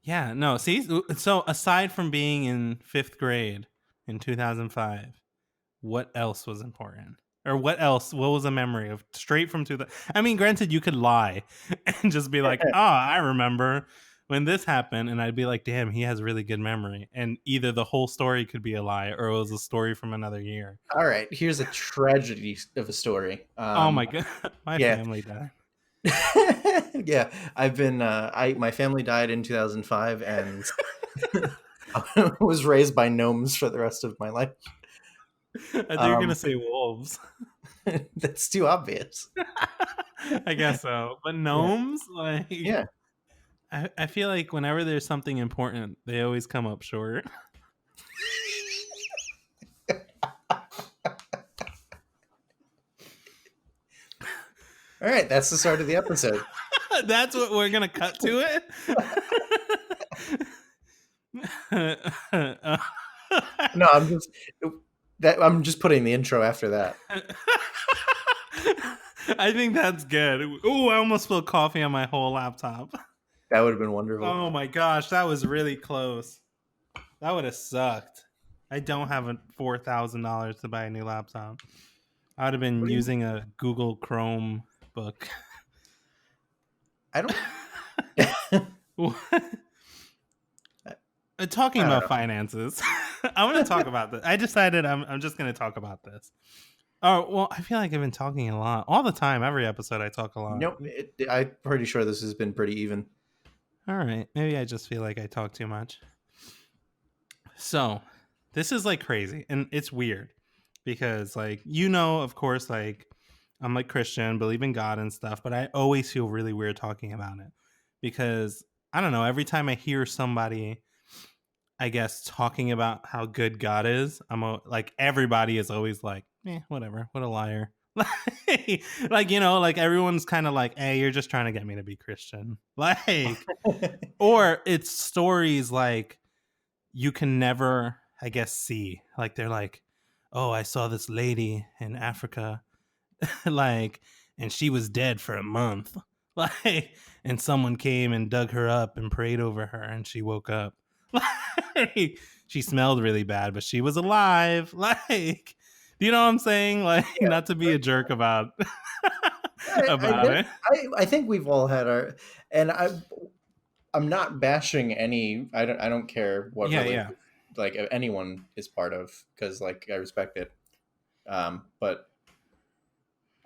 Speaker 1: yeah, no, see, so aside from being in 5th grade in 2005, what else was important? Or what was a memory of straight from I mean, granted, you could lie and just be like, oh, I remember when this happened. And I'd be like, damn, he has really good memory. And either the whole story could be a lie or it was a story from another year.
Speaker 2: All right, here's a tragedy of a story.
Speaker 1: Oh my God. My
Speaker 2: Yeah.
Speaker 1: family died.
Speaker 2: Yeah, I've been my family died in 2005 and I was raised by gnomes for the rest of my life.
Speaker 1: I thought you were going to
Speaker 2: Um,
Speaker 1: say wolves.
Speaker 2: that's too obvious.
Speaker 1: I guess so. But
Speaker 2: Yeah.
Speaker 1: gnomes, like,
Speaker 2: Yeah.
Speaker 1: I feel like whenever there's something important, they always come up short.
Speaker 2: All right, that's the start of the episode.
Speaker 1: That's what we're gonna cut to it.
Speaker 2: No, I'm just putting the intro after that.
Speaker 1: I think that's good. Ooh, I almost spilled coffee on my whole laptop.
Speaker 2: That would have been wonderful.
Speaker 1: Oh my gosh, that was really close. That would have sucked. I don't have $4,000 to buy a new laptop. I would have been using a Google Chrome book.
Speaker 2: I don't.
Speaker 1: Talking
Speaker 2: I don't
Speaker 1: about
Speaker 2: know.
Speaker 1: finances, I want to talk about this. I decided I'm just going to talk about this. Oh, well, I feel like I've been talking a lot. All the time, every episode, I talk a lot.
Speaker 2: Nope, I'm pretty sure this has been pretty even.
Speaker 1: All right. Maybe I just feel like I talk too much. So, this is like crazy. And it's weird because, like, of course, like, I'm like Christian, believe in God and stuff, but I always feel really weird talking about it because I don't know. Every time I hear somebody, I guess, talking about how good God is, like everybody is always like, whatever, what a liar. Like everyone's kind of like, hey, you're just trying to get me to be Christian. Like, or it's stories like you can never, I guess, see. Like they're like, oh, I saw this lady in Africa, like, and she was dead for a month. Like, and someone came and dug her up and prayed over her and she woke up. Like, she smelled really bad, but she was alive. Like, do you know what I'm saying? Like,
Speaker 2: Yeah,
Speaker 1: not to be a jerk about
Speaker 2: I
Speaker 1: about
Speaker 2: get
Speaker 1: it.
Speaker 2: I think we've all had our and I'm not bashing any. I don't care what
Speaker 1: Yeah,
Speaker 2: religion
Speaker 1: yeah.
Speaker 2: like anyone is part of because like I respect it. But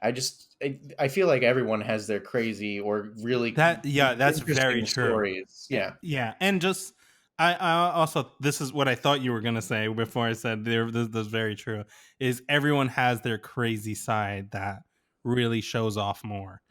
Speaker 2: I feel like everyone has their crazy or really
Speaker 1: That's very
Speaker 2: interesting
Speaker 1: true.
Speaker 2: stories. Yeah,
Speaker 1: Yeah, and just I also, this is what I thought you were gonna say before I said there. This is very true. Is everyone has their crazy side that really shows off more.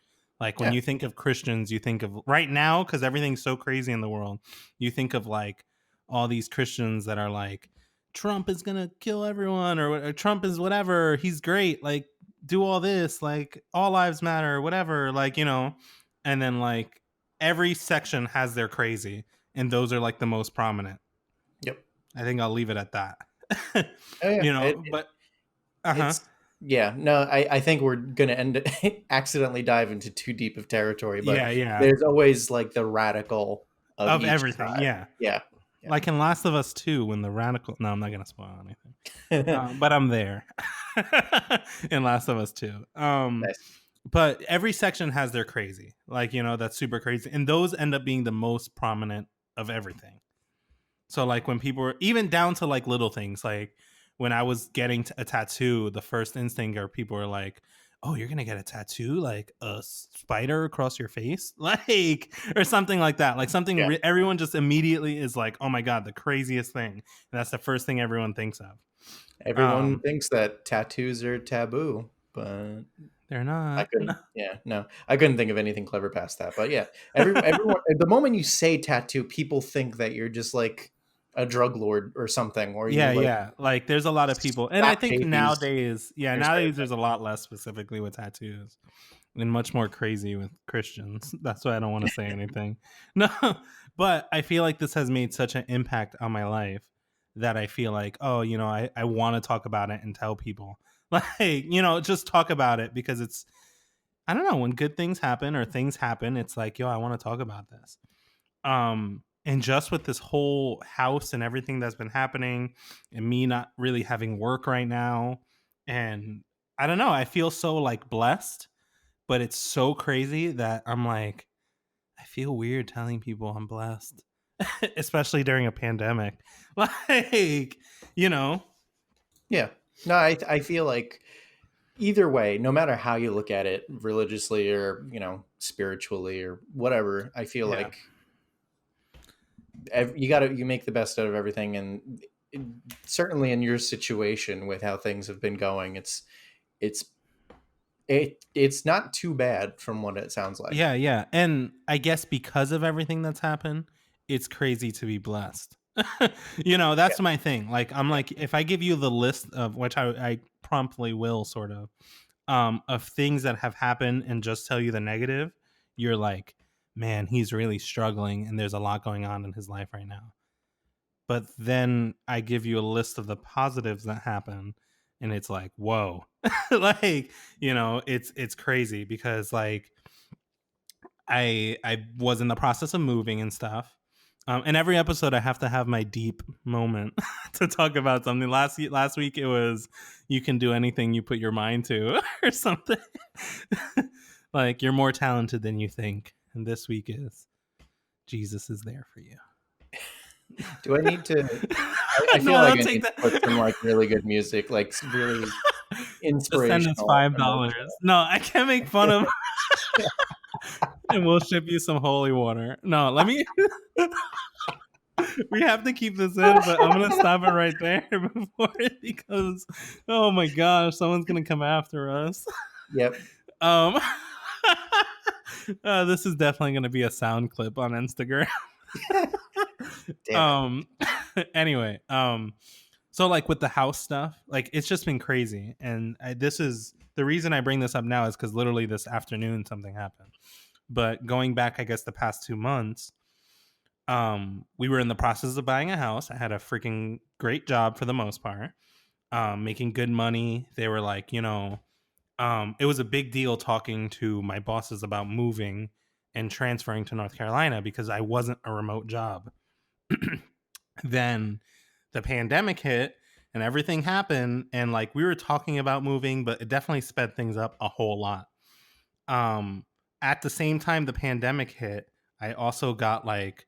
Speaker 1: Like when
Speaker 2: yeah,
Speaker 1: you think of Christians, you think of right now because everything's so crazy in the world. You think of like all these Christians that are like Trump is gonna kill everyone, or Trump is whatever. He's great. Like do all this. Like all lives matter. Whatever. Like and then like every section has their crazy, and those are like the most prominent.
Speaker 2: yep.
Speaker 1: I think I'll leave it at that.
Speaker 2: Oh yeah,
Speaker 1: But uh-huh.
Speaker 2: it's yeah. No, I think we're gonna accidentally dive into too deep of territory, but
Speaker 1: Yeah, yeah.
Speaker 2: there's always like the radical of
Speaker 1: Of
Speaker 2: each
Speaker 1: everything,
Speaker 2: side.
Speaker 1: yeah.
Speaker 2: Yeah, yeah.
Speaker 1: Like in Last of Us 2 when the radical, no, I'm not gonna spoil anything. But I'm there. In Last of Us 2.
Speaker 2: Nice.
Speaker 1: But every section has their crazy. Like, that's super crazy. And those end up being the most prominent of everything. So like when people were even down to like little things, like when I was getting a tattoo, the first instinct or people were like, "Oh, you're gonna get a tattoo, like a spider across your face," like or something like that. Like something
Speaker 2: Yeah.
Speaker 1: everyone just immediately is like, "Oh my god, the craziest thing," and that's the first thing everyone thinks of.
Speaker 2: Everyone
Speaker 1: Um,
Speaker 2: thinks that tattoos are taboo, but
Speaker 1: they're
Speaker 2: I
Speaker 1: not.
Speaker 2: couldn't. Yeah, no, I couldn't think of anything clever past that. But yeah, everyone. The moment you say tattoo, people think that you're just like a drug lord or something, or you
Speaker 1: Yeah,
Speaker 2: like
Speaker 1: yeah. Like there's a lot of people, and I
Speaker 2: slap
Speaker 1: think
Speaker 2: babies
Speaker 1: nowadays, yeah,
Speaker 2: in your spare
Speaker 1: nowadays there's a lot less specifically with tattoos. And much more crazy with Christians. That's why I don't want to say anything. No, but I feel like this has made such an impact on my life that I feel like, oh, I want to talk about it and tell people. Like, just talk about it because I don't know, when good things happen or things happen, it's like, yo, I want to talk about this. And just with this whole house and everything that's been happening and me not really having work right now, and I don't know, I feel so like blessed, but it's so crazy that I'm like, I feel weird telling people I'm blessed, especially during a pandemic. Like, you know,
Speaker 2: yeah. No, I feel like either way, no matter how you look at it, religiously or spiritually or whatever, I feel
Speaker 1: yeah,
Speaker 2: like you make the best out of everything, and certainly in your situation with how things have been going, it's it's not too bad from what it sounds like.
Speaker 1: yeah, yeah. And I guess because of everything that's happened, it's crazy to be blessed.
Speaker 2: Yeah,
Speaker 1: That's my thing. Like, I'm
Speaker 2: yeah.
Speaker 1: like, if I give you the list of which I promptly will sort of things that have happened and just tell you the negative, you're like, man, he's really struggling and there's a lot going on in his life right now. But then I give you a list of the positives that happen, and it's like, whoa. Like, it's crazy because like I was in the process of moving and stuff. And every episode I have to have my deep moment to talk about something. Last week it was you can do anything you put your mind to or something. Like you're more talented than you think. And this week is Jesus is there for you.
Speaker 2: Do I need to? I
Speaker 1: No,
Speaker 2: feel like
Speaker 1: I'll
Speaker 2: I
Speaker 1: take
Speaker 2: need to
Speaker 1: that.
Speaker 2: put some like really good music, like really
Speaker 1: Just send us
Speaker 2: inspirational,
Speaker 1: $5.
Speaker 2: emotional.
Speaker 1: No, I can't make fun of, and we'll ship you some holy water. No, let me. We have to keep this in, but I'm gonna stop it right there before it because, oh my gosh, someone's gonna come after us.
Speaker 2: Yep.
Speaker 1: Um, this is definitely gonna be a sound clip on Instagram.
Speaker 2: Damn it.
Speaker 1: um, anyway, so like with the house stuff, like it's just been crazy, and this is the reason I bring this up now is because literally this afternoon something happened. But going back, I guess the past 2 months, we were in the process of buying a house. I had a freaking great job for the most part, making good money. They were like, it was a big deal talking to my bosses about moving and transferring to North Carolina because I wasn't a remote job. Then the pandemic hit and everything happened, and like we were talking about moving, but it definitely sped things up a whole lot. Um at the same time the pandemic hit, I also got like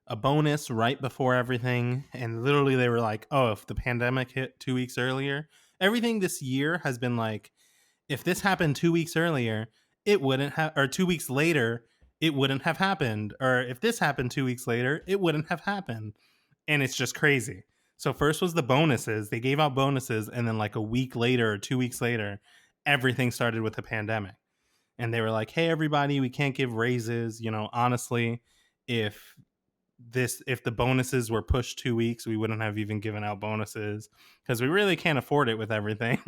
Speaker 1: a bonus right before everything, and literally they were like, "Oh, if the pandemic hit 2 weeks earlier, everything this year has been like if this happened 2 weeks earlier, it wouldn't have, or 2 weeks later, it wouldn't have happened. Or if this happened 2 weeks later, it wouldn't have happened." And it's just crazy. So first was the bonuses. They gave out bonuses, and then like a week later or 2 weeks later, everything started with the pandemic. And they were like, "Hey, everybody, we can't give raises. Honestly, if if the bonuses were pushed 2 weeks, we wouldn't have even given out bonuses because we really can't afford it with everything."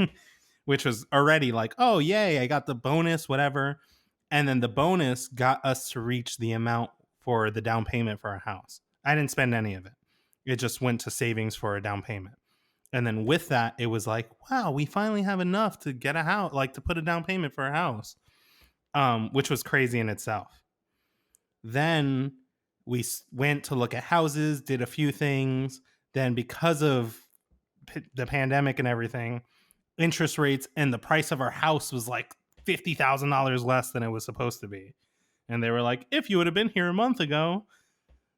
Speaker 1: Which was already like, "Oh, yay, I got the bonus, whatever." And then the bonus got us to reach the amount for the down payment for our house. I didn't spend any of it. It just went to savings for a down payment. And then with that, it was like, wow, we finally have enough to get a house, like to put a down payment for a house, which was crazy in itself. Then we went to look at houses, did a few things. Then, because of the pandemic and everything, interest rates and the price of our house was like $50,000 less than it was supposed to be. And they were like, "If you would have been here a month ago,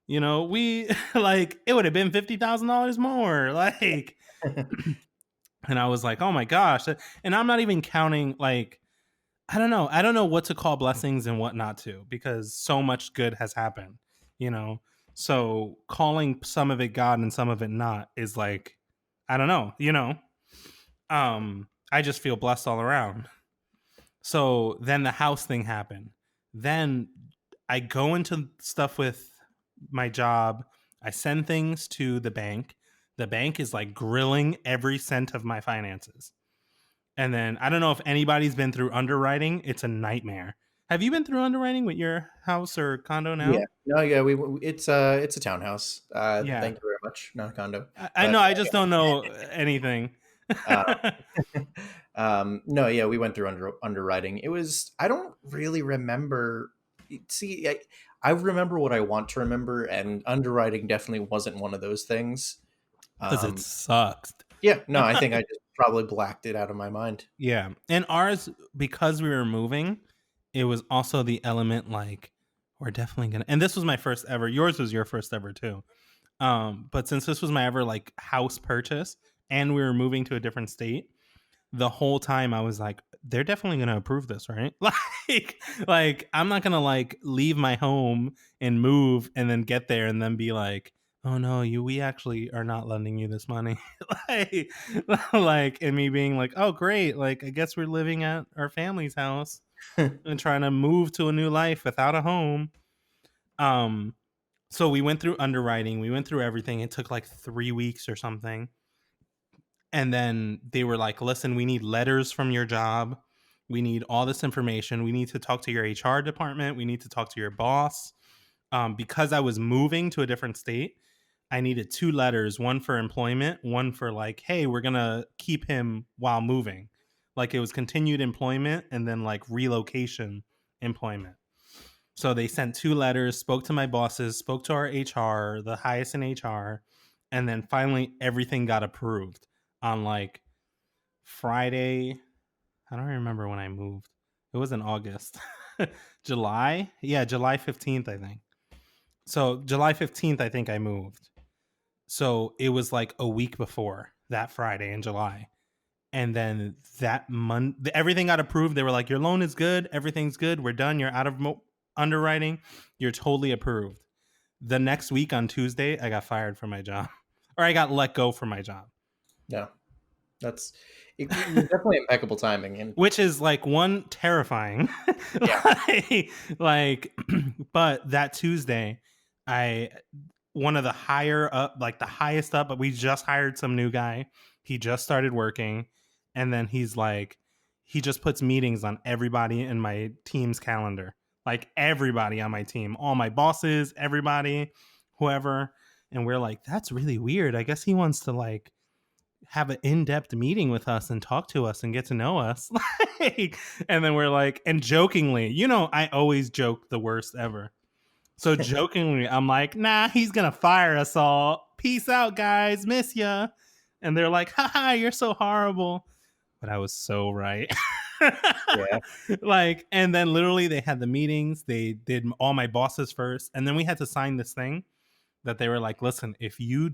Speaker 1: we like it would have been $50,000 more." Like, and I was like, "Oh my gosh!" And I'm not even counting like I don't know. I don't know what to call blessings and what not to because so much good has happened, you know. So calling some of it God and some of it not is like I don't know. I just feel blessed all around. So then the house thing happened. Then I go into stuff with my job. I send things to the bank. The bank is like grilling every cent of my finances. And then I don't know if anybody's been through underwriting. It's a nightmare. Have you been through underwriting with your house or condo
Speaker 2: Yeah.
Speaker 1: now?
Speaker 2: No, yeah, it's a townhouse.
Speaker 1: Yeah.
Speaker 2: Thank you very much. Not a condo.
Speaker 1: I know.
Speaker 2: But
Speaker 1: I just don't know anything.
Speaker 2: uh, no, yeah, we went through underwriting. I don't really remember. See, I remember what I want to remember, and underwriting definitely wasn't one of those things.
Speaker 1: Because it
Speaker 2: Um,
Speaker 1: sucks.
Speaker 2: yeah, no, I think I just probably blacked it out of my mind.
Speaker 1: Yeah. And ours, because we were moving, it was also the element like, we're definitely going to, and this was my first ever, yours was your first ever too. But since this was my ever like house purchase and we were moving to a different state, the whole time I was like, they're definitely gonna approve this, right? Like I'm not gonna like leave my home and move and then get there and then be like, "Oh no, we actually are not lending you this money." like, like, and me being like, "Oh great, like I guess we're living at our family's house and trying to move to a new life without a home." Um, so we went through underwriting, we went through everything. It took like 3 weeks or something. And then they were like, "Listen, we need letters from your job. We need all this information. We need to talk to your HR department. We need to talk to your boss." Because I was moving to a different state, I needed two letters, one for employment, one for like, "Hey, we're going to keep him while moving." Like it was continued employment and then like relocation employment. So they sent two letters, spoke to my bosses, spoke to our HR, the highest in HR, and then finally everything got approved on like Friday. I don't remember when I moved. It was in August. July? Yeah, July 15th, I think. So July 15th, I think I moved. So it was like a week before that Friday in July. And then that month, everything got approved. They were like, "Your loan is good. Everything's good. We're done. You're out of underwriting. You're totally approved." The next week on Tuesday, I got fired from my job, or I got let go from my job.
Speaker 2: No, that's it was definitely impeccable timing, and
Speaker 1: Which is like one terrifying.
Speaker 2: yeah,
Speaker 1: like but that Tuesday, I one of the higher up, like the highest up, but we just hired some new guy. He just started working, and then he just puts meetings on everybody in my team's calendar. Like everybody on my team, all my bosses, everybody, whoever. And we're like, "That's really weird. I guess he wants to like have an in-depth meeting with us and talk to us and get to know us." Like, and then we're like, and jokingly, I always joke the worst ever. So jokingly, I'm like, nah, he's gonna fire us all. Peace out, guys. Miss ya. And they're like, haha, you're so horrible. But I was so right.
Speaker 2: Yeah.
Speaker 1: Like, and then literally they had the meetings. They did all my bosses first. And then we had to sign this thing that they were like, listen, if you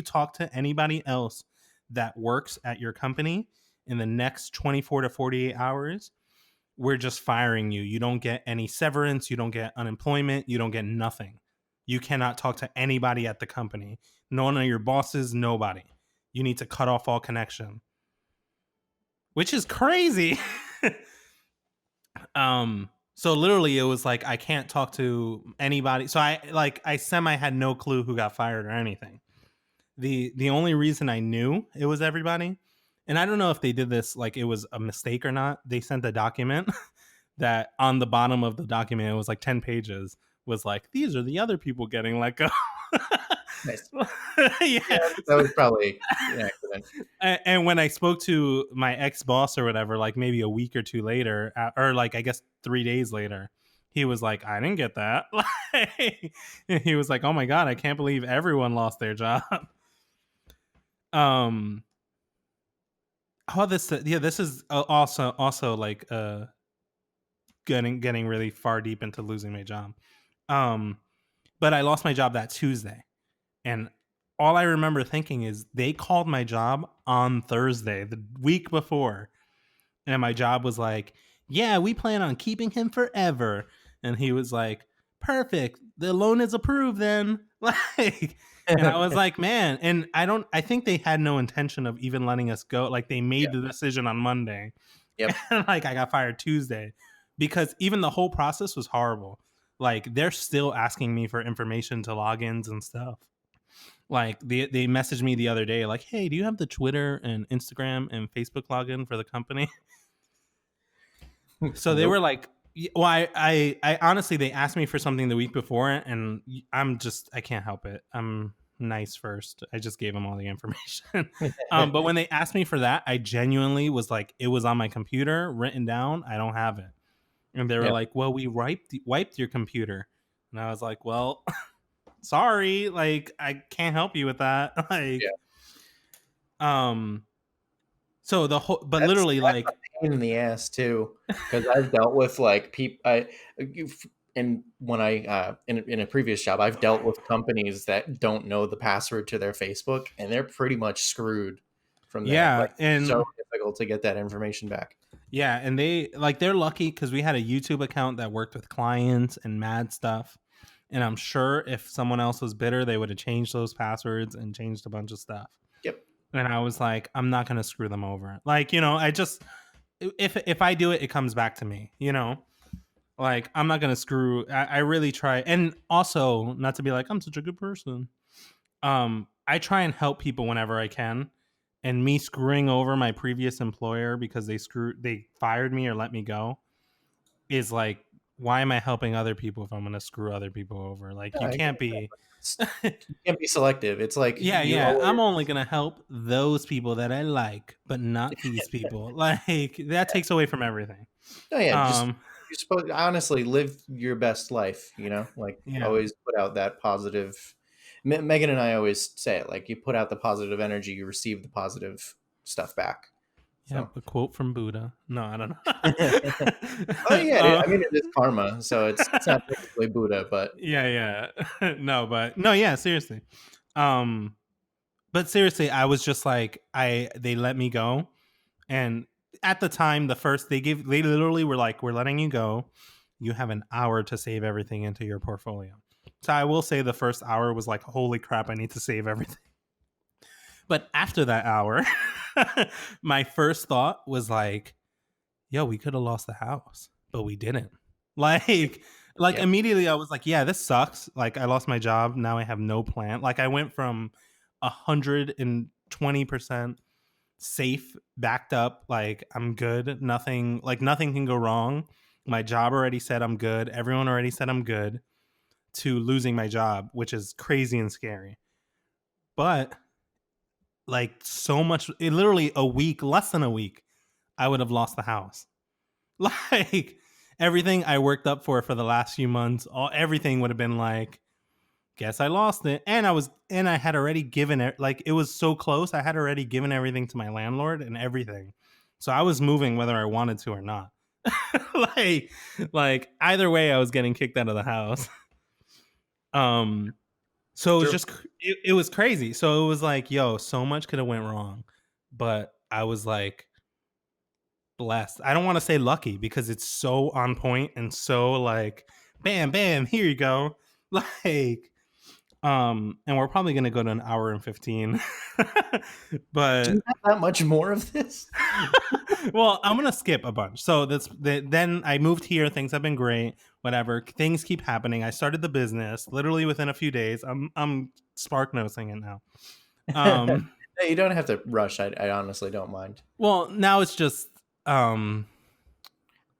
Speaker 1: talk to anybody else that works at your company in the next 24 to 48 hours, we're just firing you. You don't get any severance. You don't get unemployment. You don't get nothing. You cannot talk to anybody at the company. None of your bosses, nobody. You need to cut off all connection, which is crazy. So literally it was like I can't talk to anybody. So I semi had no clue who got fired or anything. The only reason I knew it was everybody, and I don't know if they did this like it was a mistake or not. They sent a document that on the bottom of the document, it was like 10 pages, was like, these are the other people getting let go.
Speaker 2: Nice.
Speaker 1: Yeah.
Speaker 2: Yeah, that was probably an accident.
Speaker 1: And when I spoke to my ex boss or whatever, like maybe a week or two later, or like I guess 3 days later, he was like, I didn't get that. Like, he was like, oh my God, I can't believe everyone lost their job. Um, how this, yeah, this is also like, getting really far deep into losing my job. Um, but I lost my job that Tuesday, and all I remember thinking is they called my job on Thursday, the week before, and my job was like, "Yeah, we plan on keeping him forever," and he was like, "Perfect, the loan is approved then." Like, and I was like, "Man," and I think they had no intention of even letting us go. Like, they
Speaker 2: Yeah.
Speaker 1: made the decision on Monday,
Speaker 2: Yep.
Speaker 1: and like I got fired Tuesday because even the whole process was horrible. Like they're still asking me for information to logins and stuff. Like they messaged me the other day, like, "Hey, do you have the Twitter and Instagram and Facebook login for the company?" So they
Speaker 2: Nope.
Speaker 1: were like, well, I honestly, they asked me for something the week before, and I can't help it. I'm nice first. I just gave them all the information. But when they asked me for that, I genuinely was like, it was on my computer written down. I don't have it. And they were
Speaker 2: Yep.
Speaker 1: like, well, we wiped your computer. And I was like, well, sorry. Like, I can't help you with that.
Speaker 2: Yeah.
Speaker 1: Like, um, so the whole, but
Speaker 2: That's
Speaker 1: literally, like,
Speaker 2: a pain in the ass too, because I've dealt with like people. And when I in a previous job, I've dealt with companies that don't know the password to their Facebook, and they're pretty much screwed from there.
Speaker 1: yeah.
Speaker 2: Like it's so
Speaker 1: And
Speaker 2: difficult to get that information back.
Speaker 1: yeah, and they're lucky because we had a YouTube account that worked with clients and mad stuff. And I'm sure if someone else was bitter, they would have changed those passwords and changed a bunch of stuff.
Speaker 2: Yep.
Speaker 1: And I was like, I'm not gonna screw them over. Like, I just if I do it, it comes back to me. Like I'm not gonna screw. I really try, and also not to be like I'm such a good person. I try and help people whenever I can, and me screwing over my previous employer because they fired me or let me go is like, why am I helping other people if I'm gonna screw other people over? Like
Speaker 2: Yeah,
Speaker 1: you can't be.
Speaker 2: exactly. You can't be selective. It's like
Speaker 1: Yeah,
Speaker 2: you
Speaker 1: yeah.
Speaker 2: always.
Speaker 1: I'm only gonna help those people that I like, but not these people. Like that takes away from everything.
Speaker 2: No, yeah, just
Speaker 1: Um,
Speaker 2: you're supposed honestly live your best life, like
Speaker 1: yeah,
Speaker 2: always put out that positive. Megan and I always say it, like you put out the positive energy, you receive the positive stuff back.
Speaker 1: yeah.
Speaker 2: So,
Speaker 1: A quote from Buddha. No, I don't
Speaker 2: oh
Speaker 1: know.
Speaker 2: yeah, I mean it is karma, so it's not technically Buddha, but
Speaker 1: Yeah, yeah. No, but no, yeah. Seriously. Um, but seriously, I was just like, they let me go, and at the time, they literally were like, we're letting you go. You have an hour to save everything into your portfolio. So I will say the first hour was like, holy crap, I need to save everything. But after that hour, my first thought was like, yo, we could have lost the house, but we didn't. Like, like
Speaker 2: yep,
Speaker 1: immediately I was like, yeah, this sucks. Like I lost my job. Now I have no plan. Like I went from 120% safe, backed up, like I'm good. Nothing can go wrong. My job already said I'm good. Everyone already said I'm good, to losing my job, which is crazy and scary. But like so much, literally a week, less than a week, I would have lost the house. Like, everything I worked up for the last few months, everything would have been like, guess I lost it. And I had already given it, like, it was so close. I had already given everything to my landlord and everything. So I was moving whether I wanted to or not. like, like either way, I was getting kicked out of the house. Um, so it was
Speaker 2: Sure.
Speaker 1: just, it was crazy. So it was like, yo, so much could have went wrong, but I was like blessed. I don't want to say lucky because it's so on point and so like, bam, bam, here you go. Like, and we're probably gonna go to an hour and 15.
Speaker 2: Do
Speaker 1: But
Speaker 2: you have that much more of this?
Speaker 1: well, I'm gonna skip a bunch. So then I moved here. Things have been great. Whatever. Things keep happening. I started the business literally within a few days. I'm spark nosing it now. Um,
Speaker 2: No, you don't have to rush. I honestly don't mind.
Speaker 1: well, now it's just um,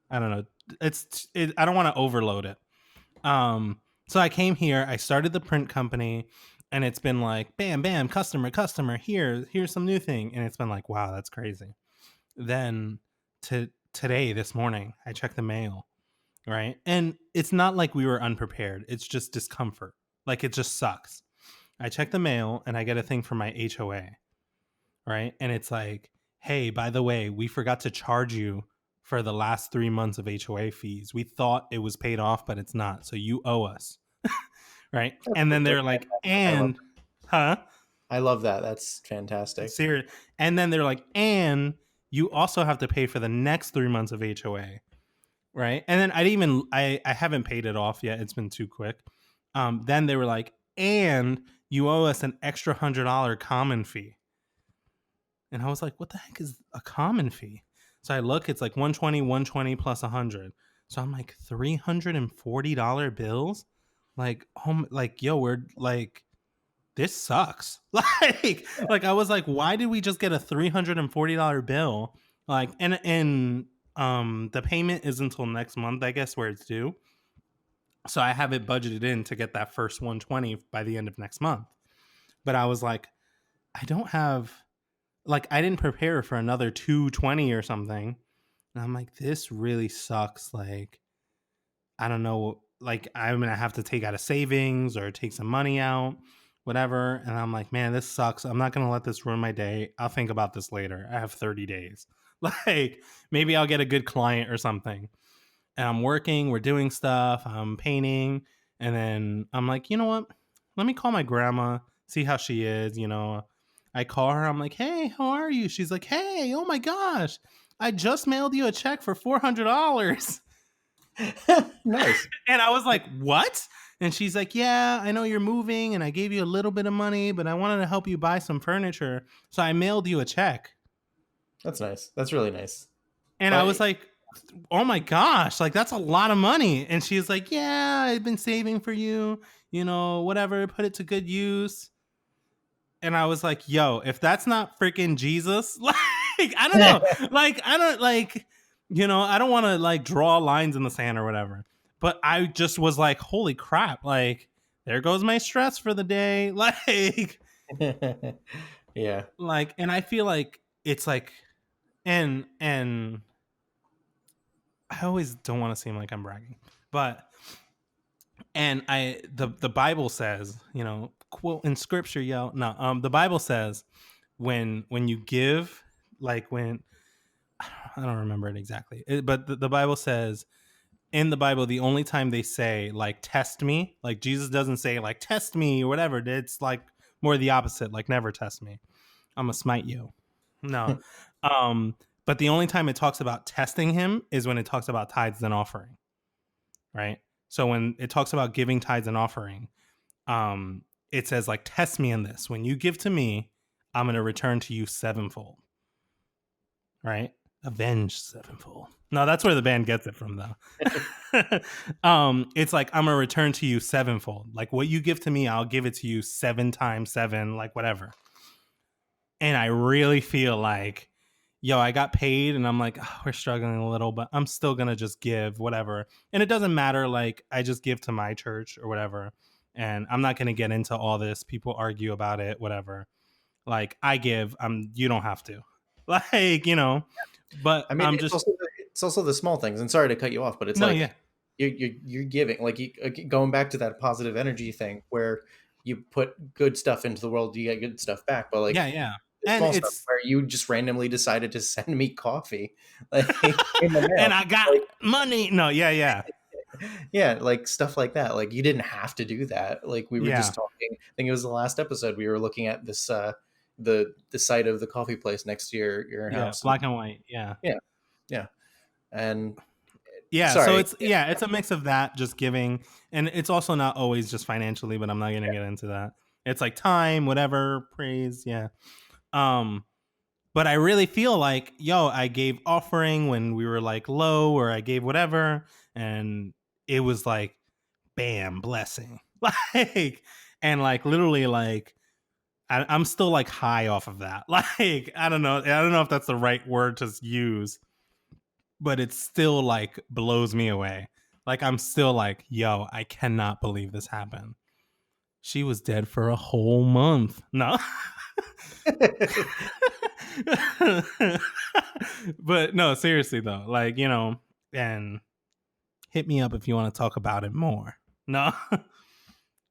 Speaker 1: I don't know. I don't want to overload it. So I came here, I started the print company, and it's been like, bam, bam, customer, here's some new thing. And it's been like, wow, that's crazy. Then today, this morning, I checked the mail, right? And it's not like we were unprepared. It's just discomfort. Like it just sucks. I check the mail and I get a thing from my HOA, right? And it's like, hey, by the way, we forgot to charge you for the last 3 months of HOA fees. We thought it was paid off, but it's not. So you owe us. Right. And then
Speaker 2: That's
Speaker 1: they're like,
Speaker 2: fantastic.
Speaker 1: and, huh?
Speaker 2: I love that. That's fantastic.
Speaker 1: Serious. And then they're like, and you also have to pay for the next 3 months of HOA. Right. And then I haven't paid it off yet. It's been too quick. Then they were like, and you owe us an extra $100 common fee. And I was like, what the heck is a common fee? So I look, it's like 120 plus 100. So I'm like, $340 bills? Like, oh, like, yo, we're like, this sucks. Like I was like, why did we just get a $340 bill? Like, and the payment is until next month, I guess, where it's due. So I have it budgeted in to get that first 120 by the end of next month. But I was like, I don't have, like, I didn't prepare for another 220 or something. And I'm like, this really sucks. Like, I don't know, like I'm gonna have to take out a savings or take some money out, whatever. And I'm like, man, this sucks. I'm not gonna let this ruin my day. I'll think about this later. I have 30 days. Like maybe I'll get a good client or something. And I'm working, we're doing stuff, I'm painting, and then I'm like, you know what? Let me call my grandma, see how she is, you know. I call her, I'm like, hey, how are you? She's like, hey, oh my gosh, I just mailed you a check for $400.
Speaker 2: Nice.
Speaker 1: And I was like, what? And she's like, yeah, I know you're moving and I gave you a little bit of money, but I wanted to help you buy some furniture. So I mailed you a check.
Speaker 2: That's nice. That's really nice.
Speaker 1: And I was
Speaker 2: But
Speaker 1: like, oh my gosh, like that's a lot of money. And she's like, yeah, I've been saving for you, you know, whatever, put it to good use. And I was like, yo, if that's not freaking Jesus, like, I don't know. Like, I don't like, you know, I don't want to like draw lines in the sand or whatever. But I just was like, holy crap, like, there goes my stress for the day.
Speaker 2: yeah.
Speaker 1: And I feel like it's like, and I always don't want to seem like I'm bragging, but and the Bible says, you know, quote in scripture, yo, no, the Bible says when you give, like when I don't remember it exactly, but the Bible says in the Bible the only time they say like test me, like Jesus doesn't say like test me or whatever. It's like more the opposite, like never test me. I'm gonna smite you. No, but the only time it talks about testing him is when it talks about tithes and offering, right? So when it talks about giving tithes and offering, it says like test me in this. When you give to me, I'm gonna return to you sevenfold, right? Avenge sevenfold. No, that's where the band gets it from, though. It's like I'm gonna return to you sevenfold. Like what you give to me, I'll give it to you 7 times 7, like whatever. And I really feel like, yo, I got paid, and I'm like, oh, we're struggling a little, but I'm still gonna just give whatever. And it doesn't matter. Like I just give to my church or whatever, and I'm not gonna get into all this. People argue about it, whatever. Like I give, you don't have to, like you know. But
Speaker 2: I mean,
Speaker 1: I'm
Speaker 2: it's
Speaker 1: just
Speaker 2: also it's also the small things. And sorry to cut you off, but it's
Speaker 1: No, yeah.
Speaker 2: like you're giving, like, going back to that positive energy thing where you put good stuff into the world, you get good stuff back. But like
Speaker 1: Yeah, yeah.
Speaker 2: the
Speaker 1: And
Speaker 2: small stuff
Speaker 1: it's
Speaker 2: where you just randomly decided to send me coffee, like, in the
Speaker 1: and
Speaker 2: mail,
Speaker 1: I got
Speaker 2: like,
Speaker 1: money. No, yeah, yeah.
Speaker 2: yeah, like stuff like that. Like you didn't have to do that. Like we were
Speaker 1: Yeah.
Speaker 2: just talking. I think it was the last episode we were looking at this the site of the coffee place next to your
Speaker 1: Yeah,
Speaker 2: house. And
Speaker 1: black and white. Yeah.
Speaker 2: yeah, yeah. And
Speaker 1: Yeah, so
Speaker 2: sorry.
Speaker 1: it's yeah, it's a mix of that, just giving, and it's also not always just financially, but I'm not gonna get into that. It's like time, whatever, praise, yeah. Um, but I really feel like, yo, I gave offering when we were like low, or I gave whatever, and it was like, bam, blessing, like, and like literally, like I'm still like high off of that. Like I don't know if that's the right word to use, but it still like blows me away. Like I'm still like, yo, I cannot believe this happened. She was dead for a whole month. No. But no, seriously though, like, and hit me up if you want to talk about it more. No.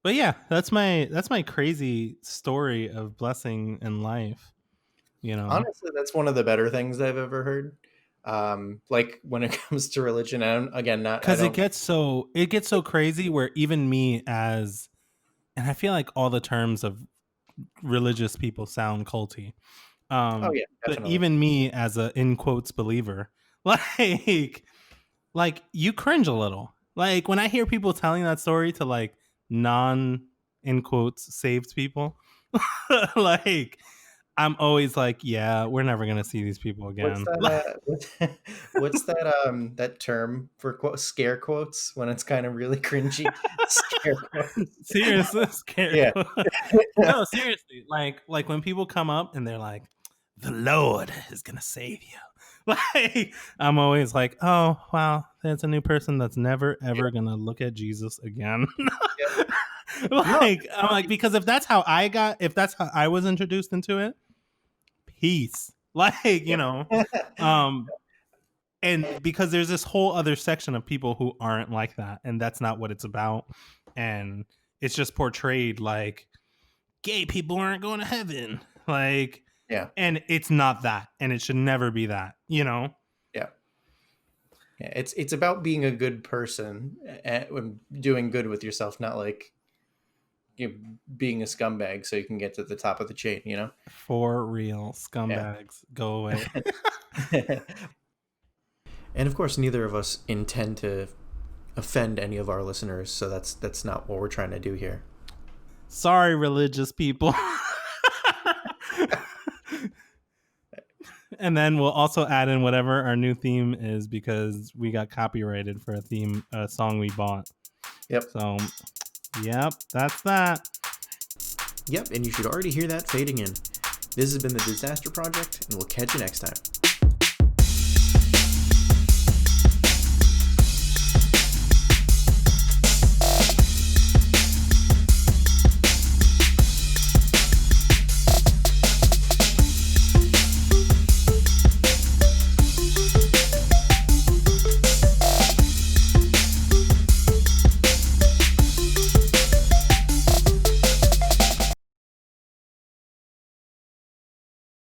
Speaker 1: But yeah, that's my crazy story of blessing in life, you know.
Speaker 2: Honestly, that's one of the better things I've ever heard. Like when it comes to religion, and again, not I
Speaker 1: Cuz
Speaker 2: don't.
Speaker 1: it gets so crazy where even me as, and I feel like all the terms of religious people sound culty.
Speaker 2: Oh yeah,
Speaker 1: But
Speaker 2: definitely.
Speaker 1: even me as a in quotes believer, like like you cringe a little. Like when I hear people telling that story to like non in quotes saved people, like I'm always like, yeah, we're never gonna see these people
Speaker 2: What's
Speaker 1: again.
Speaker 2: that? What's that? That term for scare quotes when it's kind of really cringy. Scare quotes.
Speaker 1: Seriously, scary.
Speaker 2: Yeah.
Speaker 1: No, seriously. Like when people come up and they're like, "The Lord is gonna save you." Like I'm always like, "Oh wow, there's a new person that's never
Speaker 2: Yeah.
Speaker 1: ever gonna look at Jesus again."
Speaker 2: Yeah. No.
Speaker 1: Like I'm like, because if that's how I was introduced into it, peace. Like um, and because there's this whole other section of people who aren't like that, and that's not what it's about, and it's just portrayed like gay people aren't going to heaven, like,
Speaker 2: Yeah.
Speaker 1: and it's not that, and it should never be that,
Speaker 2: Yeah. Yeah. It's about being a good person and doing good with yourself, not like being a scumbag so you can get to the top of the chain.
Speaker 1: For real,
Speaker 2: Yeah.
Speaker 1: scumbags, go away.
Speaker 2: And of course, neither of us intend to offend any of our listeners, so that's not what we're trying to do here.
Speaker 1: Sorry, religious people. And then we'll also add in whatever our new theme is, because we got copyrighted for a song we bought.
Speaker 2: Yep.
Speaker 1: So, yep, that's that.
Speaker 2: Yep, and you should already hear that fading in. This has been the Disaster Project, and we'll catch you next time.